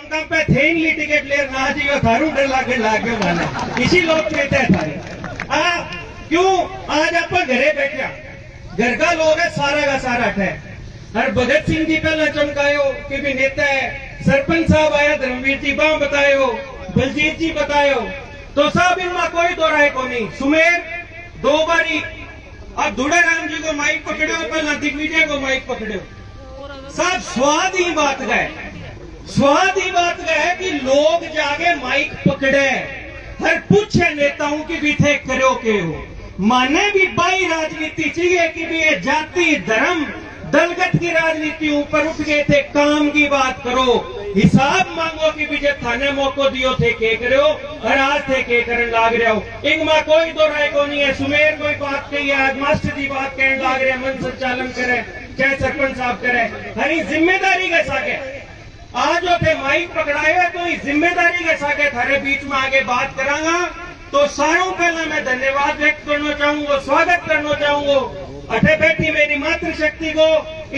उनका पे थे इंग्लिश टिकट ले ना जी वो थारू डर लागे माने इसी लोग कहते हैं थारे क्यों आज आप घरे बैठा घर का लोग है सारा का सारा है। हर भगत सिंह जी पहला चमकायो कि भी नेता है, सरपंच साहब आया धर्मवीर जी बाम बतायो, बलजीत जी बतायो, तो साहब इनमें कोई दो राय को नहीं। सुमेर दो बारी अब धुड़ेराम जी को माइक पकड़ो, पहला दिग्विजय को माइक पकड़ो। साहब स्वाद ही बात का है कि लोग जाके माइक पकड़े, हर पूछे नेताओं की भी थे करो के हो, माने भी बाई राजनीति चाहिए कि भी ये जाति धर्म दलगत की राजनीति ऊपर उठ गए थे, काम की बात करो, हिसाब मांगो कि विजय थाने मौको दियो थे के करो और आज थे के करन लाग रहे हो। इनमें कोई दो राय को नहीं है। सुमेर कोई बात कही है, आज मास्टर जी बात कहने लाग रहे, मन संचालन करे चाहे सरपंच साहब करे, हरी जिम्मेदारी के सागे आज जो थे माइक पकड़ाए तो इस जिम्मेदारी के सागे थारे बीच में आगे बात करांगा। तो सारों पहले मैं धन्यवाद व्यक्त करना चाहूंगा, स्वागत करना चाहूंगा अठे बैठी मेरी मातृशक्ति को,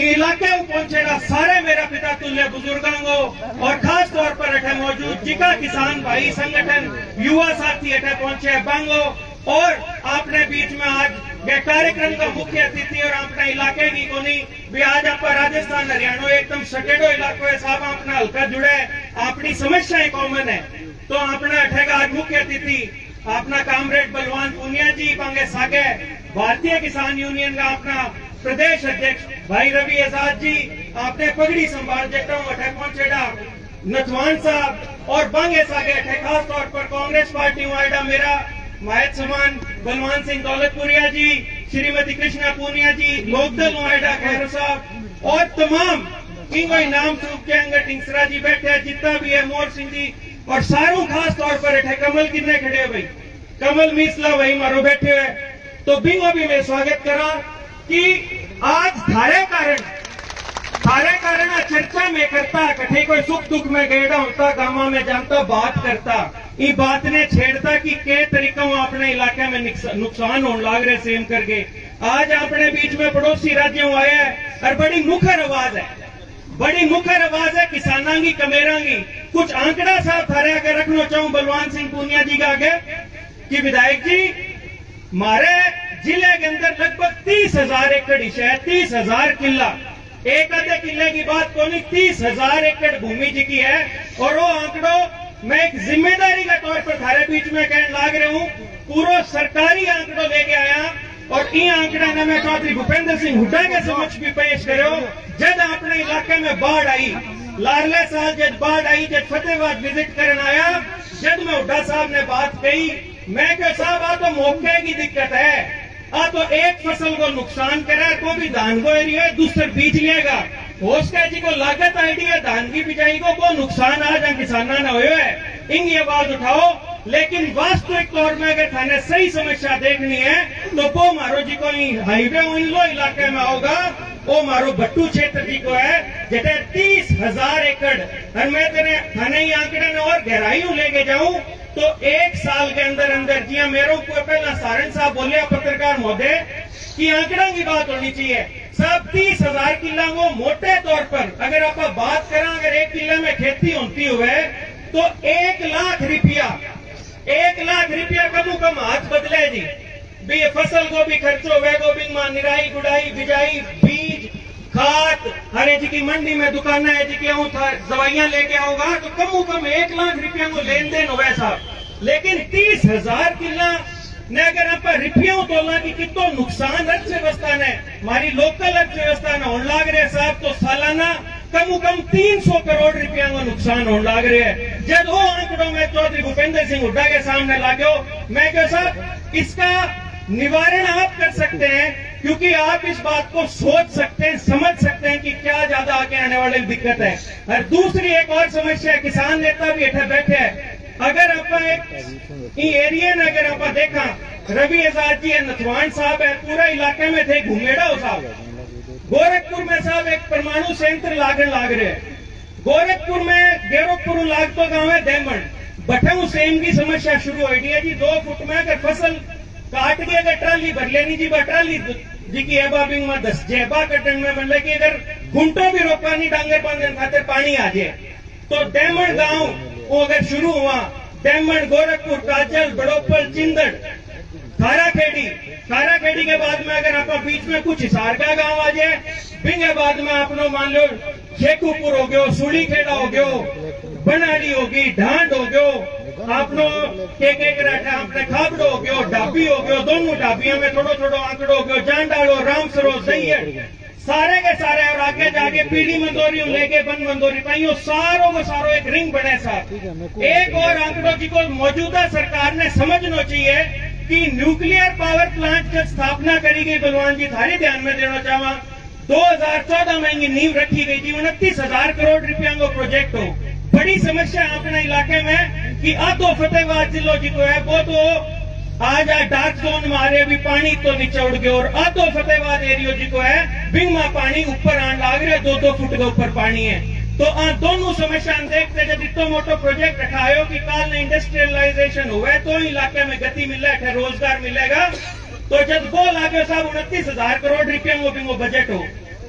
इलाके में पहुंचेगा सारे मेरा पिता तुल्य बुजुर्गों को, और खास तौर पर अठे मौजूद जिका किसान भाई संगठन युवा साथी अठे पहुंचे बांगो, और आपने बीच में आज ये कार्यक्रम का मुख्य अतिथि और अपने इलाके की कोनी भी आज आप राजस्थान हरियाणा एकदम सटेडो इलाको है साहब, अपना हल्का जुड़े, अपनी समस्याएं कॉमन है, तो अपना अठेगा आज मुख्य अतिथि अपना कामरेड बलवान पूनिया जी पांगे सागे, भारतीय किसान यूनियन का अपना प्रदेश अध्यक्ष भाई रवि आजाद जी, आपने पगड़ी संभाल जटा अठे पहुंचेगा नथवान साहब, और बांगे सागे अठे खास तौर पर कांग्रेस पार्टी वाइडा मेरा मायत समान बलवान सिंह दौलतपुरिया जी, श्रीमती कृष्णा पूनिया जी, लोकदल नोएडा खैर साहब, और तमाम कोई नाम चूक के अंगर टिंगसरा जी बैठे, जितना भी है मोर सिंह जी, और सारों खास तौर पर अठे कमल किन्ने खड़े भाई, कमल मीसला वही मारो बैठे हुए, तो बिंगो भी मैं स्वागत करा कि आज थारे कारण चर्चा में करता, कठे कोई सुख दुख में गेड़ा होता, गामा में जानता बात करता, ये बात ने छेड़ता कि के तरीकों अपने इलाके में नुकसान होने लाग रहे सेम करके। आज अपने बीच में पड़ोसी राज्यों आया है और बड़ी मुखर आवाज है किसानां की कमेरां की। कुछ आंकड़ा साहब थारे आगे रखना चाहूं बलवान सिंह पूनिया जी का आगे कि विधायक जी मारे जिले के अंदर लगभग 30,000 एकड़ हिस्सा है, 30,000 किला, एक आधे किले की बात को नहीं, 30,000 एकड़ भूमि जी की है, और वो आंकड़ों मैं एक जिम्मेदारी के तौर पर थारे बीच में कहने लाग रहा हूं, पूरा सरकारी आंकड़ों लेके आया, और इन आंकड़ा ने मैं चौधरी भूपेंद्र सिंह हुड्डा के समक्ष भी पेश करो। जब अपने इलाके में बाढ़ आई, लारले साल जब बाढ़ आई, जब फतेहाबाद विजिट करने आया, जब मैं हुड्डा साहब ने बात कही, मैं कहा साहब आ तो मौके की दिक्कत है, आ तो एक फसल को नुकसान करे तो भी धान को एरिया दूसरे बीज लेगा, होस्का जी को लागत आइडिया धान की बिजाई को वो नुकसान आज किसाना न हुए है, इंगी आवाज उठाओ। लेकिन वास्तविक तौर में अगर थाने सही समस्या देखनी है तो वो मारो जी को हाईवे इन लो इलाके में होगा, वो मारो भट्टू क्षेत्र जी को है, जैसे 30,000 एकड़, और मैं तेरे थाने ही आंकड़े ने और गहराई लेके जाऊं तो एक साल के अंदर अंदर जी मेरे को पहला सारण साहब बोले पत्रकार महोदय की आंकड़ा की बात होनी चाहिए सब 30,000 किला को मोटे तौर पर अगर आप बात करें, अगर एक किले में खेती होती हुए तो 1 लाख रुपया कम हाथ बदले जी भी फसल को भी खर्चो वे गोबिंद मां निराई गुड़ाई बिजाई बीज खाद, हरे जी की मंडी में दुकान है जी के दवाइयां लेके आओगा तो कम 1 लाख रुपया को लेन देन हो साहब। लेकिन 30,000 किला ने अगर आप रुपयों तोला की कितो नुकसान अर्थव्यवस्था ने हमारी लोकल अर्थव्यवस्था ने होने लाग रहे साहब, तो सालाना कम 300 करोड़ रुपया का नुकसान होने लग रहे हैं। जब वो आंकड़ों में चौधरी भूपेंद्र सिंह हुड्डा के सामने लागो, मैं कह साहब इसका निवारण आप कर सकते हैं, क्योंकि आप इस बात को सोच सकते हैं, समझ सकते हैं कि क्या ज्यादा आगे आने वाली दिक्कत है। और दूसरी एक और समस्या, किसान नेता भी इधर बैठे हैं, अगर आप एक एरिया ने अगर आप देखा, रवि आजाद जी है, नथवान साहब है, पूरा इलाके में थे, घुमेड़ा हो साहब, गोरखपुर में साहब एक परमाणु संयंत्र लागन लाग रहे हैं, गोरखपुर में गेरोपुर लागतो गांव है देमन, बठऊ सेम की समस्या शुरू हो गई है जी। 2 फुट में अगर फसल काट के अगर ट्राली भर लेनी जी, ट्राली जी की एबा बिंग में 10 जेबा कटन में मतलब कि अगर घुंटो भी रोका नहीं डांगर बांधने खातिर पानी आ जाए तो डेमन गांव वो अगर शुरू हुआ, डेमन, गोरखपुर, काजल, बड़ोपल, चिंदड़, खाराखेड़ी के बाद में अगर आप बीच में कुछ हिसार का गांव आ जाए, बिंगे बाद में आपनो मान लो शेखुपुर हो गयो, सुड़ी खेड़ा हो गयो, बनाड़ी होगी, ढांड हो गयो, आपनो के कराठा आपने खाबड़ो हो गयो, ढाबी हो गयो, दोनों ढाबियों में थोड़ो थोड़ो आंकड़ो हो गयो, जांडालो, रामसरो, सैयद, सारे के सारे और आगे जाके पीली मंदोरी लेके बन मंदोरी पाइयो, सारों को सारो एक रिंग बने साहब। एक और आंकड़ों जी को मौजूदा सरकार ने समझना चाहिए कि न्यूक्लियर पावर प्लांट की स्थापना करी गई, बलवान जी थारी ध्यान में देना चाहवा, 2014 में इनकी नींव रखी गई थी, 29,000 करोड़ रुपया को प्रोजेक्ट हो। बड़ी समस्या अपने इलाके में कि आधो फतेहाबाद जिलो जी को है वो तो आज डार्क जोन में आ रहे, अभी पानी तो नीचे उड़ गया, और आधो फतेहाबाद एरियो जी को है बिंग में पानी ऊपर आने लग रहा है, 2-2 फुट के ऊपर पानी है। तो दोनों समस्या देखते जब इतना मोटो प्रोजेक्ट रखा है कि काल ने इंडस्ट्रियलाइजेशन हुआ है तो इलाके में गति मिले, रोजगार मिलेगा। तो जब वो लागे साहब 29,000 करोड़ रुपया वो बजट हो,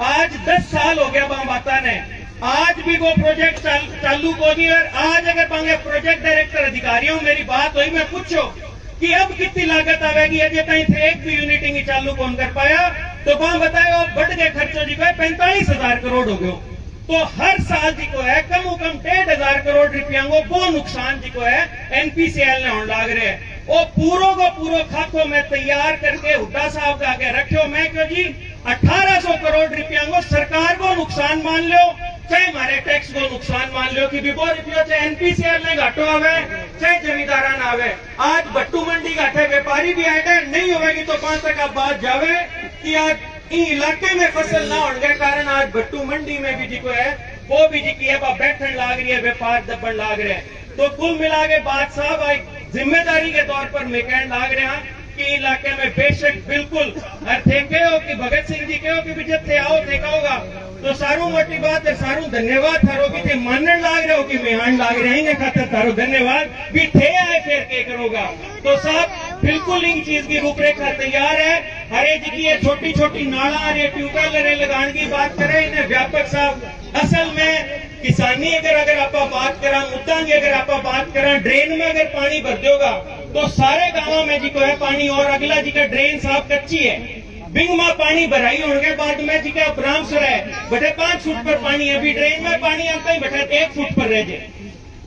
आज 10 साल हो गया बाता ने, आज भी वो प्रोजेक्ट चालू को दी। और आज अगर पांगे प्रोजेक्ट डायरेक्टर अधिकारियों मेरी बात हुई, मैं पूछो कि अब कितनी लागत आवेगी, अजय तक एक भी यूनिट ही चालू कौन कर पाया, तो वहां बताया बढ़ गए खर्चों जी को 45,000 करोड़ हो गयो। तो हर साल जी को है कम 1,500 करोड़ रुपया वो नुकसान जी को है एनपीसीएल ने होने लग रहे हैं। वो पूरो को पूरो खाको में तैयार करके हुड्डा साहब का आगे रखो, मैं क्यों जी 1800 करोड़ रुपया को सरकार को नुकसान मान लो, चाहे हमारे टैक्स को नुकसान मान लो कि विभो रुपया चाहे एनपीसीएल ने घाटो आवे, चाहे जमींदारा ना आवे। आज भट्टू मंडी घाटे व्यापारी भी आए, नहीं होगी तो 5 तक आप बात जावे कि आज इलाके में फसल ना होने के कारण आज भट्टू मंडी में भी जी को है वो भी जी की है बैठन लाग रही है, व्यापार दबन लाग रहे हैं। तो कुल मिला के बात साहब आज जिम्मेदारी के तौर पर मैं कहने लाग रहा कि इलाके में बेशक बिल्कुल हर थे कहो कि भगत सिंह जी कहो कि भी जब थे आओ थे होगा तो सारू मोटी बात है, सारू धन्यवाद थारो भी थे मानने लाग रहे हो कि मेहान लाग रहे हैं खातर थारो धन्यवाद भी थे आए फिर के करोगा। तो साहब बिल्कुल इन चीज की रूपरेखा तैयार है। हरे जी की ये छोटी छोटी नाला ट्यूबवेल लगाने की बात करें, इन्हें व्यापक साहब असल में किसानी अगर आप बात करा, मुद्दा की अगर आप बात करा, ड्रेन में अगर पानी भर दोगा तो सारे गांवों में जी को है पानी। और अगला जी का ड्रेन साहब कच्ची है, बिंग में पानी भराई होने के बाद में जी का ब्राह्मसर है बटे 5 फुट पर पानी है, अभी ड्रेन में पानी आता ही बटे 1 फुट पर रह जाए।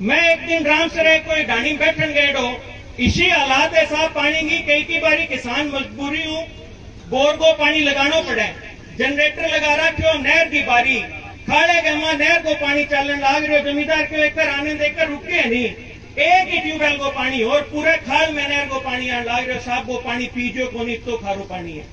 मैं एक दिन रामसर कोई ढाणी बैठन गए डो, इसी हालात है साहब पानी की, कई बारी किसान मजबूरी हूँ बोर को पानी लगाना पड़े, जनरेटर लगा रहा नहर की बारी खाड़े गमा नहर को पानी चलने लाग रहे हो, जमींदार के लेकर आने देकर रुके नहीं, एक ही ट्यूबवेल को पानी और पूरे खाल में नहर को पानी आने लाग रहे हो साहब, वो पानी पीजो को नहीं तो खारो पानी है।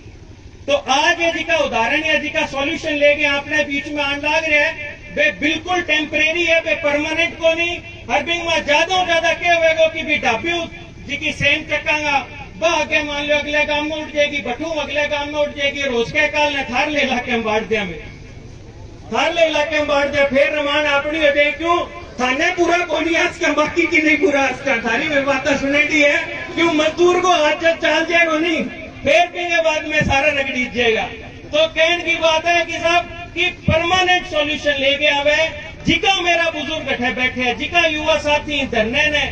तो आज ये जी का उदाहरण या जी का सॉल्यूशन लेके आपने बीच में आने लाग रहे हैं, वे बिल्कुल टेम्परेरी है, वे परमानेंट को नहीं। हर बिंग में ज्यादा क्या होगा कि भी ढाबी जी की सेम चक्कांगा वह आगे मान लो अगले गांव में उठ जाएगी, बटू अगले गांव में उठ जाएगी, रोज के काल ने थारले इलाके में बांट दिया, में थारले इलाके में बांट दिया, फिर रमान अपनी हो जाए क्यों थाने पूरा कोनी आज का बाकी की नहीं पूरा आज का थारी में बात सुनेगी है क्यों मजदूर को हाथ जब चाल जाएगा नहीं फिर के बाद में सारा रगड़ी जाएगा। तो कहने की बात है कि साहब कि परमानेंट सॉल्यूशन लेके आवे, जिका मेरा बुजुर्ग बैठे है, जिका युवा साथी धरने ने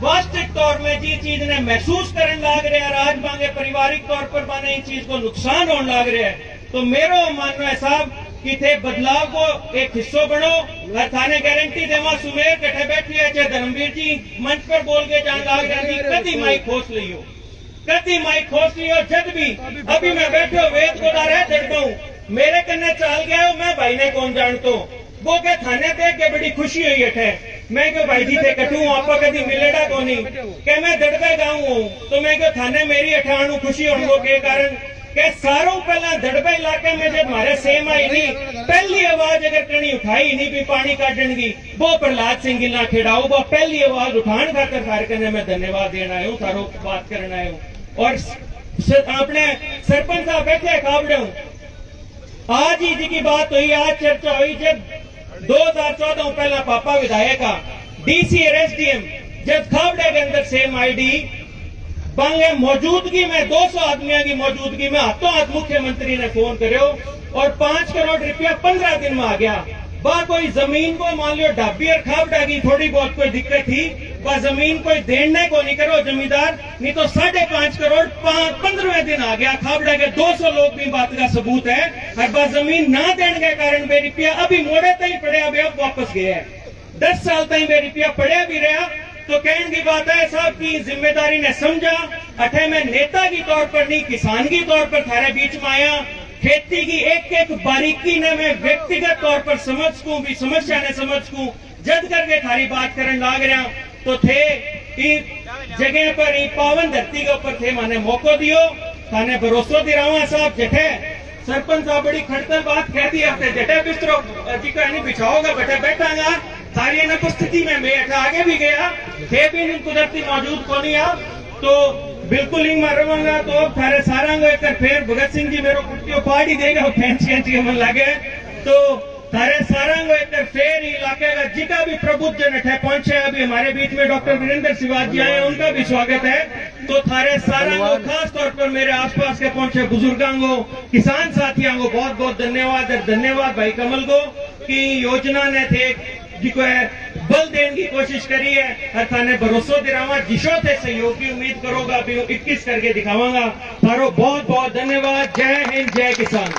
वास्तविक तौर में जी चीज ने महसूस करने लग रहे हैं, आज मांगे पारिवारिक तौर पर माने इन चीज को नुकसान होने लग रहे हैं। तो मेरा मानना है साहब कि थे बदलाव को एक हिस्सों बनो, थाने गारंटी देवा सुमेर कटे बैठी है, चाहे धर्मवीर जी मंच पर बोल के जान लाग रही कदी माइक खोस लियो, कदी माइक खोस लियो। जब भी अभी मैं बैठे वेद को रहा देखता हूँ मेरे कन्ने चाल गया हो, मैं भाई ने कौन जानता वो के थाने देख के बड़ी खुशी हुई है, मैं क्यों भाई जी थे कटू आपा कभी मिलेगा को नहीं के मैं दड़बे गाँव हूँ, तो मैं क्यों थाने मेरी अठाणु खुशी होने के कारण के सारों पहला दड़बे इलाके में जब हमारे सेम आई नहीं पहली आवाज अगर कहीं उठाई नहीं भी पानी काटने की वो प्रहलाद सिंह गिला खेड़ाऊ, वो पहली आवाज उठाने खातर कार्य करने में धन्यवाद देना आया हूँ, सारों बात करना आया हूँ। और अपने सरपंच साहब बैठे काबड़े हूँ, आज ही जी की बात हुई, आज चर्चा हुई जब 2014 पहला पापा विधायक डीसी और एसडीएम जब खाबड़े के अंदर सेम आईडी बांगे मौजूदगी में 200 आदमियों की मौजूदगी में हाथों हाथ मुख्यमंत्री ने फोन करो और 5 करोड़ रुपया 15 दिन में आ गया। बा कोई जमीन को मान लो ढाबी और खाब डागी थोड़ी बहुत कोई दिक्कत थी, बा जमीन कोई देने को नहीं करो जमींदार, नहीं तो 5.5 करोड़ 15वें दिन आ गया खाब डागे 200 लोग भी बात का सबूत है। हर बार जमीन ना देने के कारण बे रुपया अभी मोड़े तक ही पड़े, अभी अब वापस गया है। 10 साल तक बे रुपया पड़े भी रहा। तो कहने की बात है साहब की जिम्मेदारी ने समझा, अठे में नेता की तौर पर नहीं किसान की तौर पर थारे बीच में आया। खेती की एक एक बारीकी ने मैं व्यक्तिगत तौर पर समझ भी समस्या ने समझ जद करके थारी बात करने लाग रहा तो थे जगह पर ही पावन धरती के ऊपर थे माने मौको दियो थाने भरोसा दिलावा। साहब जठे सरपंच साहब बड़ी खड़तल बात कह दी आपने, जठे बिस्तरो जी का नहीं बिछाओगा बैठे बैठागा थारी अनुपस्थिति में मैं अठा आगे भी गया थे भी नहीं कुदरती मौजूद को नहीं आ तो बिल्कुल ही मार रहा। तो अब थारे सारंग एक फिर भगत सिंह जी मेरे कुर्तियों पाड़ी देगा खेच के मन लगे तो थारे सारंग एक फिर इलाके का जिका भी प्रबुद्ध जन अठे पहुंचे अभी हमारे बीच में डॉक्टर वीरेंद्र सिवाज जी आए उनका भी स्वागत है। तो थारे सारंग को खास तौर पर मेरे आसपास के पहुंचे बुजुर्गों को किसान साथियों को बहुत बहुत धन्यवाद और धन्यवाद भाई कमल को कि योजना ने थे जिको बल देने की कोशिश करी है। हर थाने भरोसा दिलावा जिसो थे सहयोग की उम्मीद करोगा अभी 21 करके दिखावांगा। थारो बहुत बहुत धन्यवाद। जय हिंद जय किसान।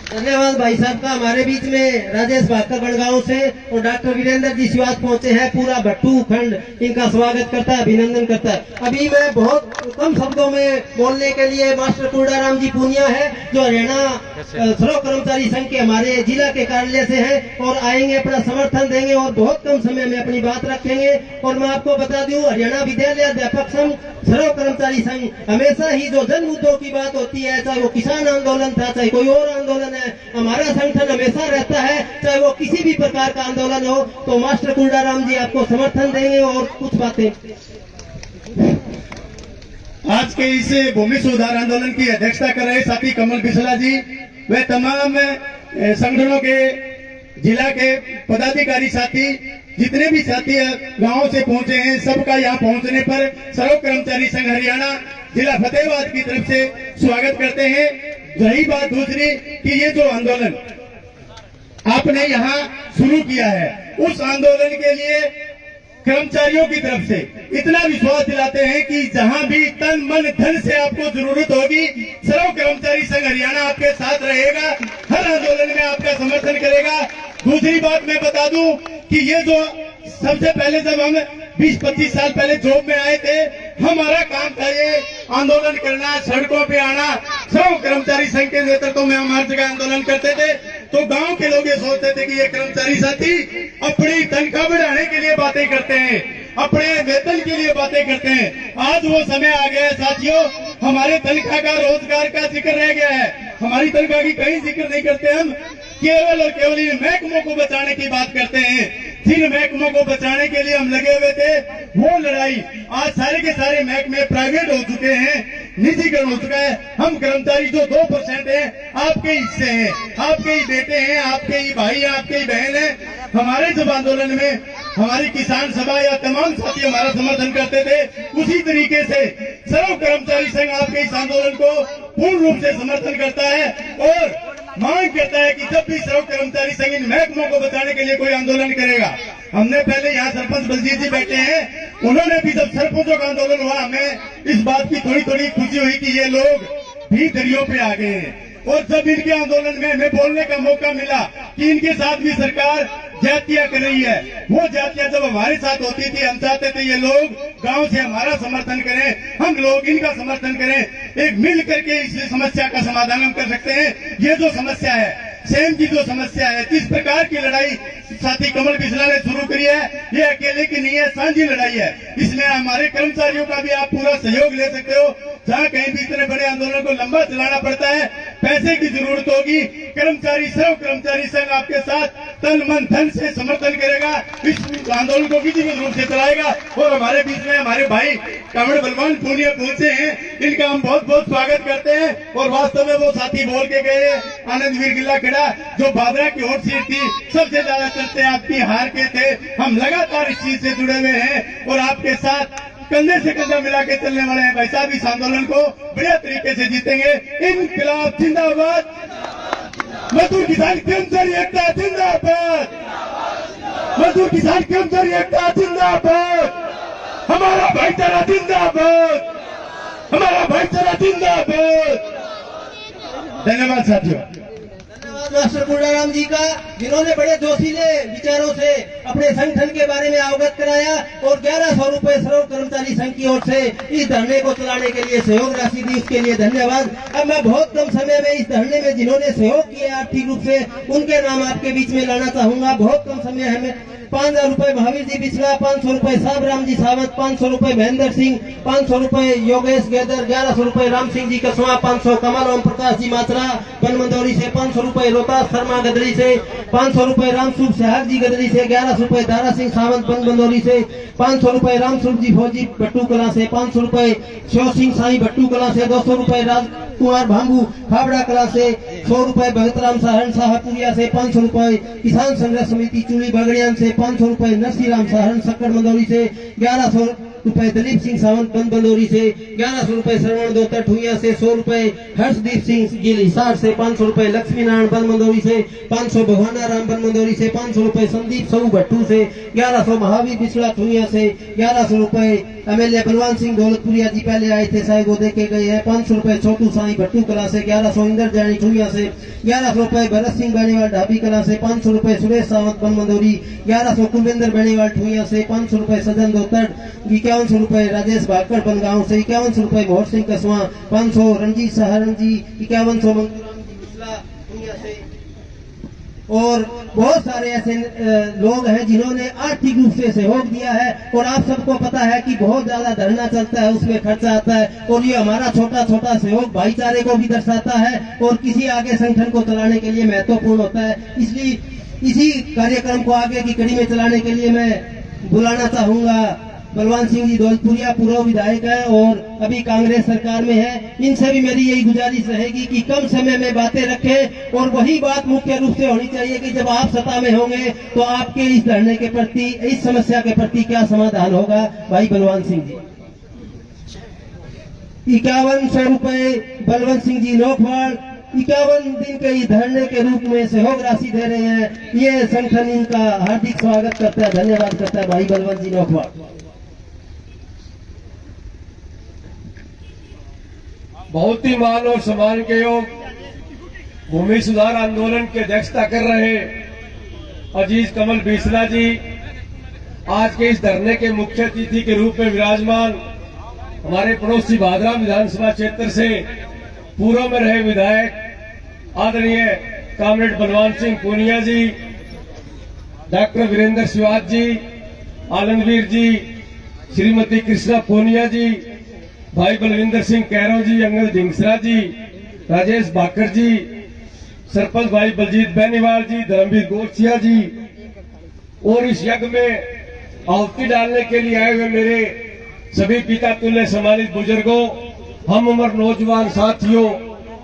धन्यवाद भाई साहब का। हमारे बीच में राजेश भाकर बड़गांव से और डॉक्टर वीरेंद्र जी सिवाज पहुंचे हैं। पूरा भट्टू खंड इनका स्वागत करता है, अभिनंदन करता है। अभी मैं बहुत कम शब्दों में बोलने के लिए मास्टर कुर्डाराम जी पूनिया है जो हरियाणा श्रम कर्मचारी संघ के हमारे जिला के कार्यालय से हैं और आएंगे, अपना समर्थन देंगे और बहुत कम समय में अपनी बात रखेंगे। और मैं आपको बता दूं हरियाणा विद्यालय अध्यापक संघ श्रम कर्मचारी संघ हमेशा ही जो जन मुद्दों की बात होती है, चाहे वो किसान आंदोलन था चाहे कोई और आंदोलन है, हमारा संगठन हमेशा रहता है चाहे वो किसी भी प्रकार का आंदोलन हो। तो मास्टर कुर्डाराम जी आपको समर्थन देंगे और कुछ बातें। आज के इस भूमि सुधार आंदोलन की अध्यक्षता कर रहे साथी कमल बिसला जी वे तमाम संगठनों के जिला के पदाधिकारी साथी जितने भी साथी गांव से पहुंचे हैं सबका यहाँ पहुंचने पर सर्व कर्मचारी संघ हरियाणा जिला फतेहाबाद की तरफ से स्वागत करते हैं। रही बात दूसरी कि ये जो आंदोलन आपने यहाँ शुरू किया है उस आंदोलन के लिए कर्मचारियों की तरफ से इतना विश्वास दिलाते हैं कि जहां भी तन मन धन से आपको जरूरत होगी सर्व कर्मचारी संघ हरियाणा आपके साथ रहेगा, हर आंदोलन में आपका समर्थन करेगा। दूसरी बात मैं बता दूं कि ये जो सबसे पहले जब हम 20-25 साल पहले जॉब में आए थे हमारा काम था ये आंदोलन करना, सड़कों पे आना। सर्व कर्मचारी संघ के नेतृत्व में हम हर जगह आंदोलन करते थे तो गांव के लोग ये सोचते थे कि ये कर्मचारी साथी अपनी तनख्वाह बढ़ाने के लिए बातें करते हैं, अपने वेतन के लिए बातें करते हैं। आज वो समय आ गया है साथियों, हमारे तनख्वाह का रोजगार का जिक्र रह गया है। हमारी तनख्वाह की कहीं जिक्र नहीं करते, हम केवल और केवल इन महकमों को बचाने की बात करते हैं। जिन महकमों को बचाने के लिए हम लगे हुए थे वो लड़ाई आज सारे के सारे महकमे प्राइवेट हो चुके हैं, निजीकरण हो चुका है। हम कर्मचारी जो 2% हैं आपके हिस्से हैं, आपके ही बेटे हैं, आपके ही भाई हैं, आपके ही बहन हैं। हमारे जब आंदोलन में हमारी किसान सभा या तमाम साथी हमारा समर्थन करते थे उसी तरीके से सर्व कर्मचारी संघ आपके इस आंदोलन को पूर्ण रूप से समर्थन करता है और मांग करता है कि जब भी सर्व कर्मचारी संघ इन महकमों को बचाने के लिए कोई आंदोलन करेगा। हमने पहले यहाँ सरपंच बलजीत जी बैठे हैं, उन्होंने भी जब सरपंचों का आंदोलन हुआ हमें इस बात की थोड़ी थोड़ी खुशी हुई कि ये लोग भी दरियों पे आ गए हैं। और जब इनके आंदोलन में हमें बोलने का मौका मिला कि इनके साथ भी सरकार जातियां कर रही है, वो जातियां जब हमारे साथ होती थी हम चाहते थे ये लोग गांव से हमारा समर्थन करें, हम लोग इनका समर्थन करें, एक मिल करके इस समस्या का समाधान हम कर सकते हैं। ये जो समस्या है सेम की जो समस्या है, जिस प्रकार की लड़ाई साथी कमल बिसला ने शुरू करी है ये अकेले की नहीं है, साझी लड़ाई है। इसमें हमारे कर्मचारियों का भी आप पूरा सहयोग ले सकते हो। जहाँ कहीं भी इतने बड़े आंदोलन को लंबा चलाना पड़ता है पैसे की जरूरत होगी, कर्मचारी सर्व कर्मचारी संघ आपके साथ तन मन धन से समर्थन करेगा, इस आंदोलन को विधिवत रूप से चलाएगा। और हमारे बीच में हमारे भाई कांवड़ बलवान पूनिया पहुंचे हैं, इनका हम बहुत बहुत स्वागत करते हैं। और वास्तव में वो साथी बोल के गए आनंद वीर गिल्ला खड़ा जो बाबरा की होट सीट थी सबसे ज्यादा चर्चे आपकी हार के थे, हम लगातार इस चीज से जुड़े हुए हैं और आपके साथ कंधे से कंधा मिला के चलने वाले हैं। भाई साहब इस आंदोलन को बढ़िया तरीके से जीतेंगे। इनकलाब जिंदाबाद। मजदूर किसान कर्मचारी एकता जिंदाबाद, मजदूर किसान कर्मचारी एकता जिंदाबाद, हमारा भाईचारा जिंदाबाद, हमारा भाईचारा जिंदाबाद। धन्यवाद साथियों। धन्यवाद मास्टर पूर्णाराम जी का, जिन्होंने बड़े जोशीले विचारों से अपने संगठन के बारे में अवगत कराया और 1100 रुपए श्रम कर्मचारी संघ की ओर से इस धरने को चलाने के लिए सहयोग राशि दी, उसके लिए धन्यवाद। अब मैं बहुत कम समय में इस धरने में जिन्होंने सहयोग किया आर्थिक रूप से, उनके नाम आपके बीच में लाना चाहूंगा। बहुत कम समय है। 5000 रुपए महावीर जी बिछला, 500 रुपए साबराम जी सावंत, 500 रुपए महेंद्र सिंह, 500 रुपए योगेश गेदर, 1100 रुपए राम सिंह जी कसवा, 500 कमल ओम प्रकाश जी मात्रा बनमंदौरी से, 500 रुपए रोहतास शर्मा गदरी से, 500 रुपए रामसूर सेहाग जी गदरी से, 1100 रुपए दारा सिंह सावंत बनमंदौरी से, 500 रुपए रामसूर जी फौजी भट्टू कला से, 500 रुपए शिव सिंह साई भट्टू कला से, 200 रुपए राजकुमार भांबू फावड़ा कला से, 100 रुपए भगतराम साहन साहपुरिया से, 500 रुपए किसान संघर्ष समिति चूली बगड़ियान से, 500 रुपए नरसीराम साहन सक्कर मंदौरी से, 1100 रुपए दलीप सिंह सावंत बनबंदौरी से, 1100 रुपए श्रवण दोतर ठुइया से, 100 रुपए हर्षदीप सिंह गिल हिसार से, 500 रुपए लक्ष्मी नारायण बनमंदौरी से, 500 भगवाना राम बनमंदौरी से, 500 रुपए संदीप सऊ भट्टू से, 1100 महावीर बिछड़ा ठुइया से, 1100 रुपए एमएलए बलवान सिंह दौलतपुरिया जी पहले आए थे, शायद वो देखे गए हैं, 500 रुपए छोटू साई भट्टू कला से, 1100 इंदर जानी ठुइया से, 1100 रुपए भरत सिंह बेनीवाल ढाबी कला से, 500 रुपए सुरेश सावंत बनमंदौरी, 1100 कुलविंदर बेनीवाल ठुइया से, 500 रुपए सजन दोतर, 51 रुपए राजेश भाकर बनगांव से, 51 रुपए मोहर सिंह कसवा, 500 रंजीत सहारण जी, 5100 मंगूराम जी मिश्रा ठुइया से, और बहुत सारे ऐसे लोग हैं जिन्होंने आर्थिक रूप से सहयोग दिया है। और आप सबको पता है कि बहुत ज्यादा धरना चलता है, उसमें खर्चा आता है, और ये हमारा छोटा छोटा सहयोग भाईचारे को भी दर्शाता है और किसी आगे संगठन को चलाने के लिए महत्वपूर्ण होता है। इसलिए इसी कार्यक्रम को आगे की कड़ी में चलाने के लिए मैं बुलाना चाहूंगा बलवान सिंह जी दौलतपुरिया, पूर्व विधायक है और अभी कांग्रेस सरकार में है। इनसे भी मेरी यही गुजारिश रहेगी कि कम समय में बातें रखें, और वही बात मुख्य रूप से होनी चाहिए कि जब आप सत्ता में होंगे तो आपके इस धरने के प्रति, इस समस्या के प्रति क्या समाधान होगा। भाई बलवान सिंह जी 5100 रुपए बलवंत सिंह जी लोकवाड़ 51 दिन के इस धरने के रूप में सहयोग राशि दे रहे हैं। ये संगठन इनका हार्दिक स्वागत करता है, धन्यवाद करता है भाई बलवंत जी लोकवाड़। बहुत ही मान और सम्मान के योग भूमि सुधार आंदोलन की अध्यक्षता कर रहे अजीज कमल बिसला जी आज के इस धरने के मुख्य अतिथि के रूप में विराजमान, हमारे पड़ोसी भादराम विधानसभा क्षेत्र से पूर्व में रहे विधायक आदरणीय कामरेड बलवान सिंह पूनिया जी, डॉक्टर वीरेंद्र शिवाज जी, आनंदवीर जी, श्रीमती कृष्णा पूनिया जी, भाई बलविंदर सिंह कैरो जी, अंगद ढिंगसरा जी, राजेश भाकर जी, सरपंच भाई बलजीत बेनीवाल जी, धर्मवीर गोरसिया जी, और इस यज्ञ में आहुति डालने के लिए आए हुए मेरे सभी पिता तुल्य सम्मानित बुजुर्गों, हम उम्र नौजवान साथियों,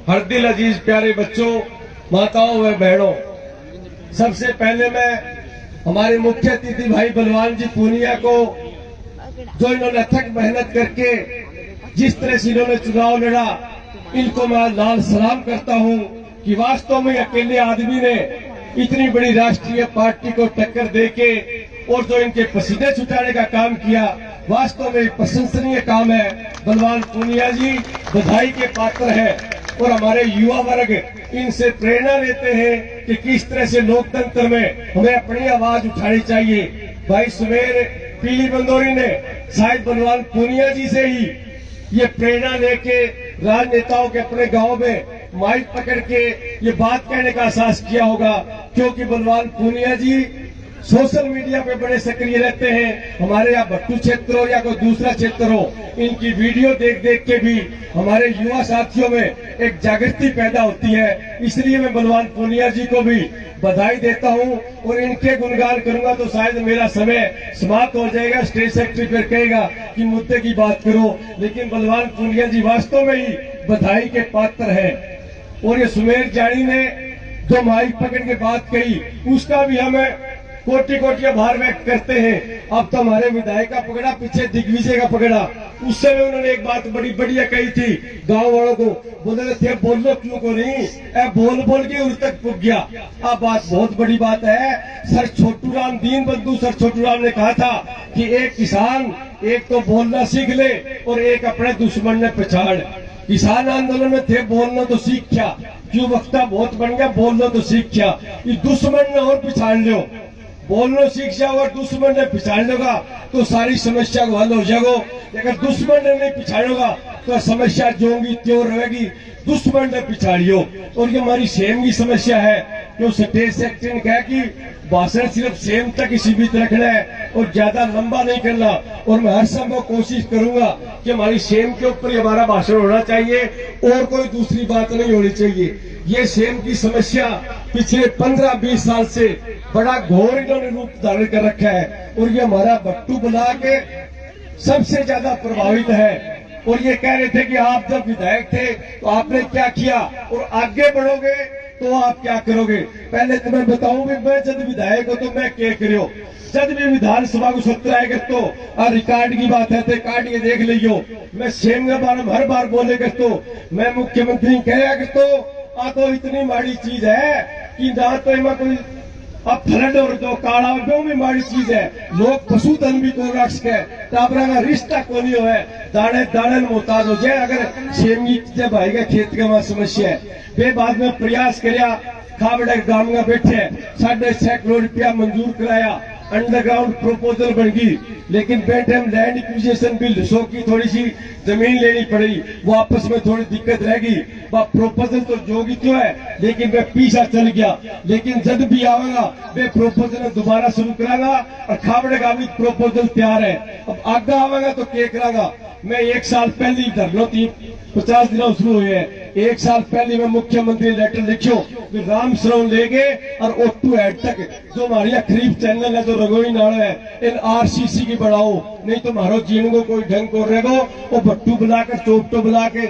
हरदिल अजीज प्यारे बच्चों, माताओं व बहनों, सबसे पहले मैं हमारे मुख्य अतिथि भाई बलवान जी पूनिया को, जो इन्होंने अथक मेहनत करके जिस तरह से इन्होंने चुनाव लड़ा, इनको मैं लाल सलाम करता हूं कि वास्तव में अकेले आदमी ने इतनी बड़ी राष्ट्रीय पार्टी को टक्कर देके और जो इनके पसीने छुटाने का काम किया, वास्तव में प्रशंसनीय काम है। बलवान पूनिया जी बधाई के पात्र है और हमारे युवा वर्ग इनसे प्रेरणा लेते हैं कि किस तरह से लोकतंत्र में हमें अपनी आवाज उठानी चाहिए। भाई सुमेर पीली बंदौरी ने शायद बलवान पूनिया जी से ही ये प्रेरणा लेके राजनेताओं के अपने गांव में माइक पकड़ के ये बात कहने का साहस किया होगा, क्योंकि बलवान पूनिया जी सोशल मीडिया पे बड़े सक्रिय रहते हैं। हमारे यहाँ भट्टू क्षेत्र हो या कोई दूसरा क्षेत्र हो, इनकी वीडियो देख देख के भी हमारे युवा साथियों में एक जागृति पैदा होती है। इसलिए मैं बलवान पूनिया जी को भी बधाई देता हूं और इनके गुणगान करूंगा तो शायद मेरा समय समाप्त हो जाएगा। स्टेज सेक्रेटरी फिर कहेगा कि मुद्दे की बात करो, लेकिन बलवान पूनिया जी वास्तव में ही बधाई के पात्र है। और ये सुमेर जानी ने जो माइक पकड़ के बात कही, उसका भी हमें कोटि कोटि आभार व्यक्त करते हैं। अब तो हमारे विधायक का पकड़ा, पीछे दिग्विजय का पकड़ा। उस समय उन्होंने एक बात बड़ी बढ़िया कही थी गांव वालों को, बोले थे बोलो क्यों को नहीं, बोल बोल के उन तक पुग गया। अब बात बहुत बड़ी बात है। सर छोटू राम, दीन बंधु सर छोटू राम ने कहा था कि एक किसान एक तो बोलना सीख ले और एक अपने दुश्मन ने पहचान। किसान आंदोलन में थे बोलना तो सीख क्या, क्यों वक्ता बहुत बन गया, बोलना तो सीख क्या, ये दुश्मन ने और पिछाड़ लो। बोलना सीख जाओ और दुश्मन ने पिछाड़ लोगा तो सारी समस्या को हल हो जाएगा। अगर दुश्मन ने नहीं पिछाड़ोगा तो समस्या जोंगी त्यों रहेगी, दुश्मन ने पिछाड़ियो। और ये हमारी सेम की समस्या है, जो स्टेज सेक्रेटरी ने कहा कि भाषण सिर्फ सेम तक ही सीमित रखना है और ज्यादा लंबा नहीं करना। और मैं हर संभव कोशिश करूंगा कि हमारी सेम के ऊपर ही हमारा भाषण होना चाहिए और कोई दूसरी बात नहीं होनी चाहिए। ये सेम की समस्या पिछले 15-20 साल से बड़ा घोर इन्होंने रूप धारण कर रखा है और ये हमारा बट्टू बुला के सबसे ज्यादा प्रभावित है। और ये कह रहे थे कि आप जब विधायक थे तो आपने क्या किया और आगे बढ़ोगे तो आप क्या करोगे। पहले तो मैं बताऊं कि मैं जब विधायक हो तो मैं क्या करो, जब भी विधानसभा को सत्र आएगा तो रिकॉर्ड की बात है तो काट के देख लियो। मैं सेम के बारे में हर बार बोले कर तो मैं मुख्यमंत्री कह कर तो तो इतनी माड़ी चीज है कि ना तो इमा कोई अब फ्लड और जो काला जो भी माड़ी चीज है, लोग पशुधन भी को रख के टाबरा का रिश्ता को नहीं हो है, दाने दाने मोहताज हो जाए। अगर सेमी जब आएगा खेत का वहां समस्या है वे बाद में प्रयास कराया, खाबड़ा गांव में बैठे 6.5 करोड़ रुपया मंजूर कराया, अंडरग्राउंड प्रपोजल बन गई। लेकिन बैठे लैंड एक्विजिशन बिल 100 की थोड़ी सी जमीन लेनी पड़ी, वो आपस में थोड़ी दिक्कत रहेगी। वह प्रोपोजल तो जोगी क्यों है, लेकिन वह पीछा चल गया। लेकिन जब भी आवेगा वे प्रोपोजल दोबारा शुरू करागा और खाबड़े का भी प्रोपोजल तैयार है। अब आगे आवेगा तो क्या करागा। मैं 1 साल पहले ही धरना 50 दिन शुरू हुए हैं। 1 साल पहले मैं मुख्यमंत्री लेटर लिखियो कि राम सरोवर लेके और ओटू हेड तक जो हमारी खरीफ चैनल है जो रंगोई नाड़ है इन आरसीसी की बढ़ाओ, नहीं तो मारो जीण को कोई ढंग को रहेगो। वो भट्टू बुलाकर चोपटो बुला के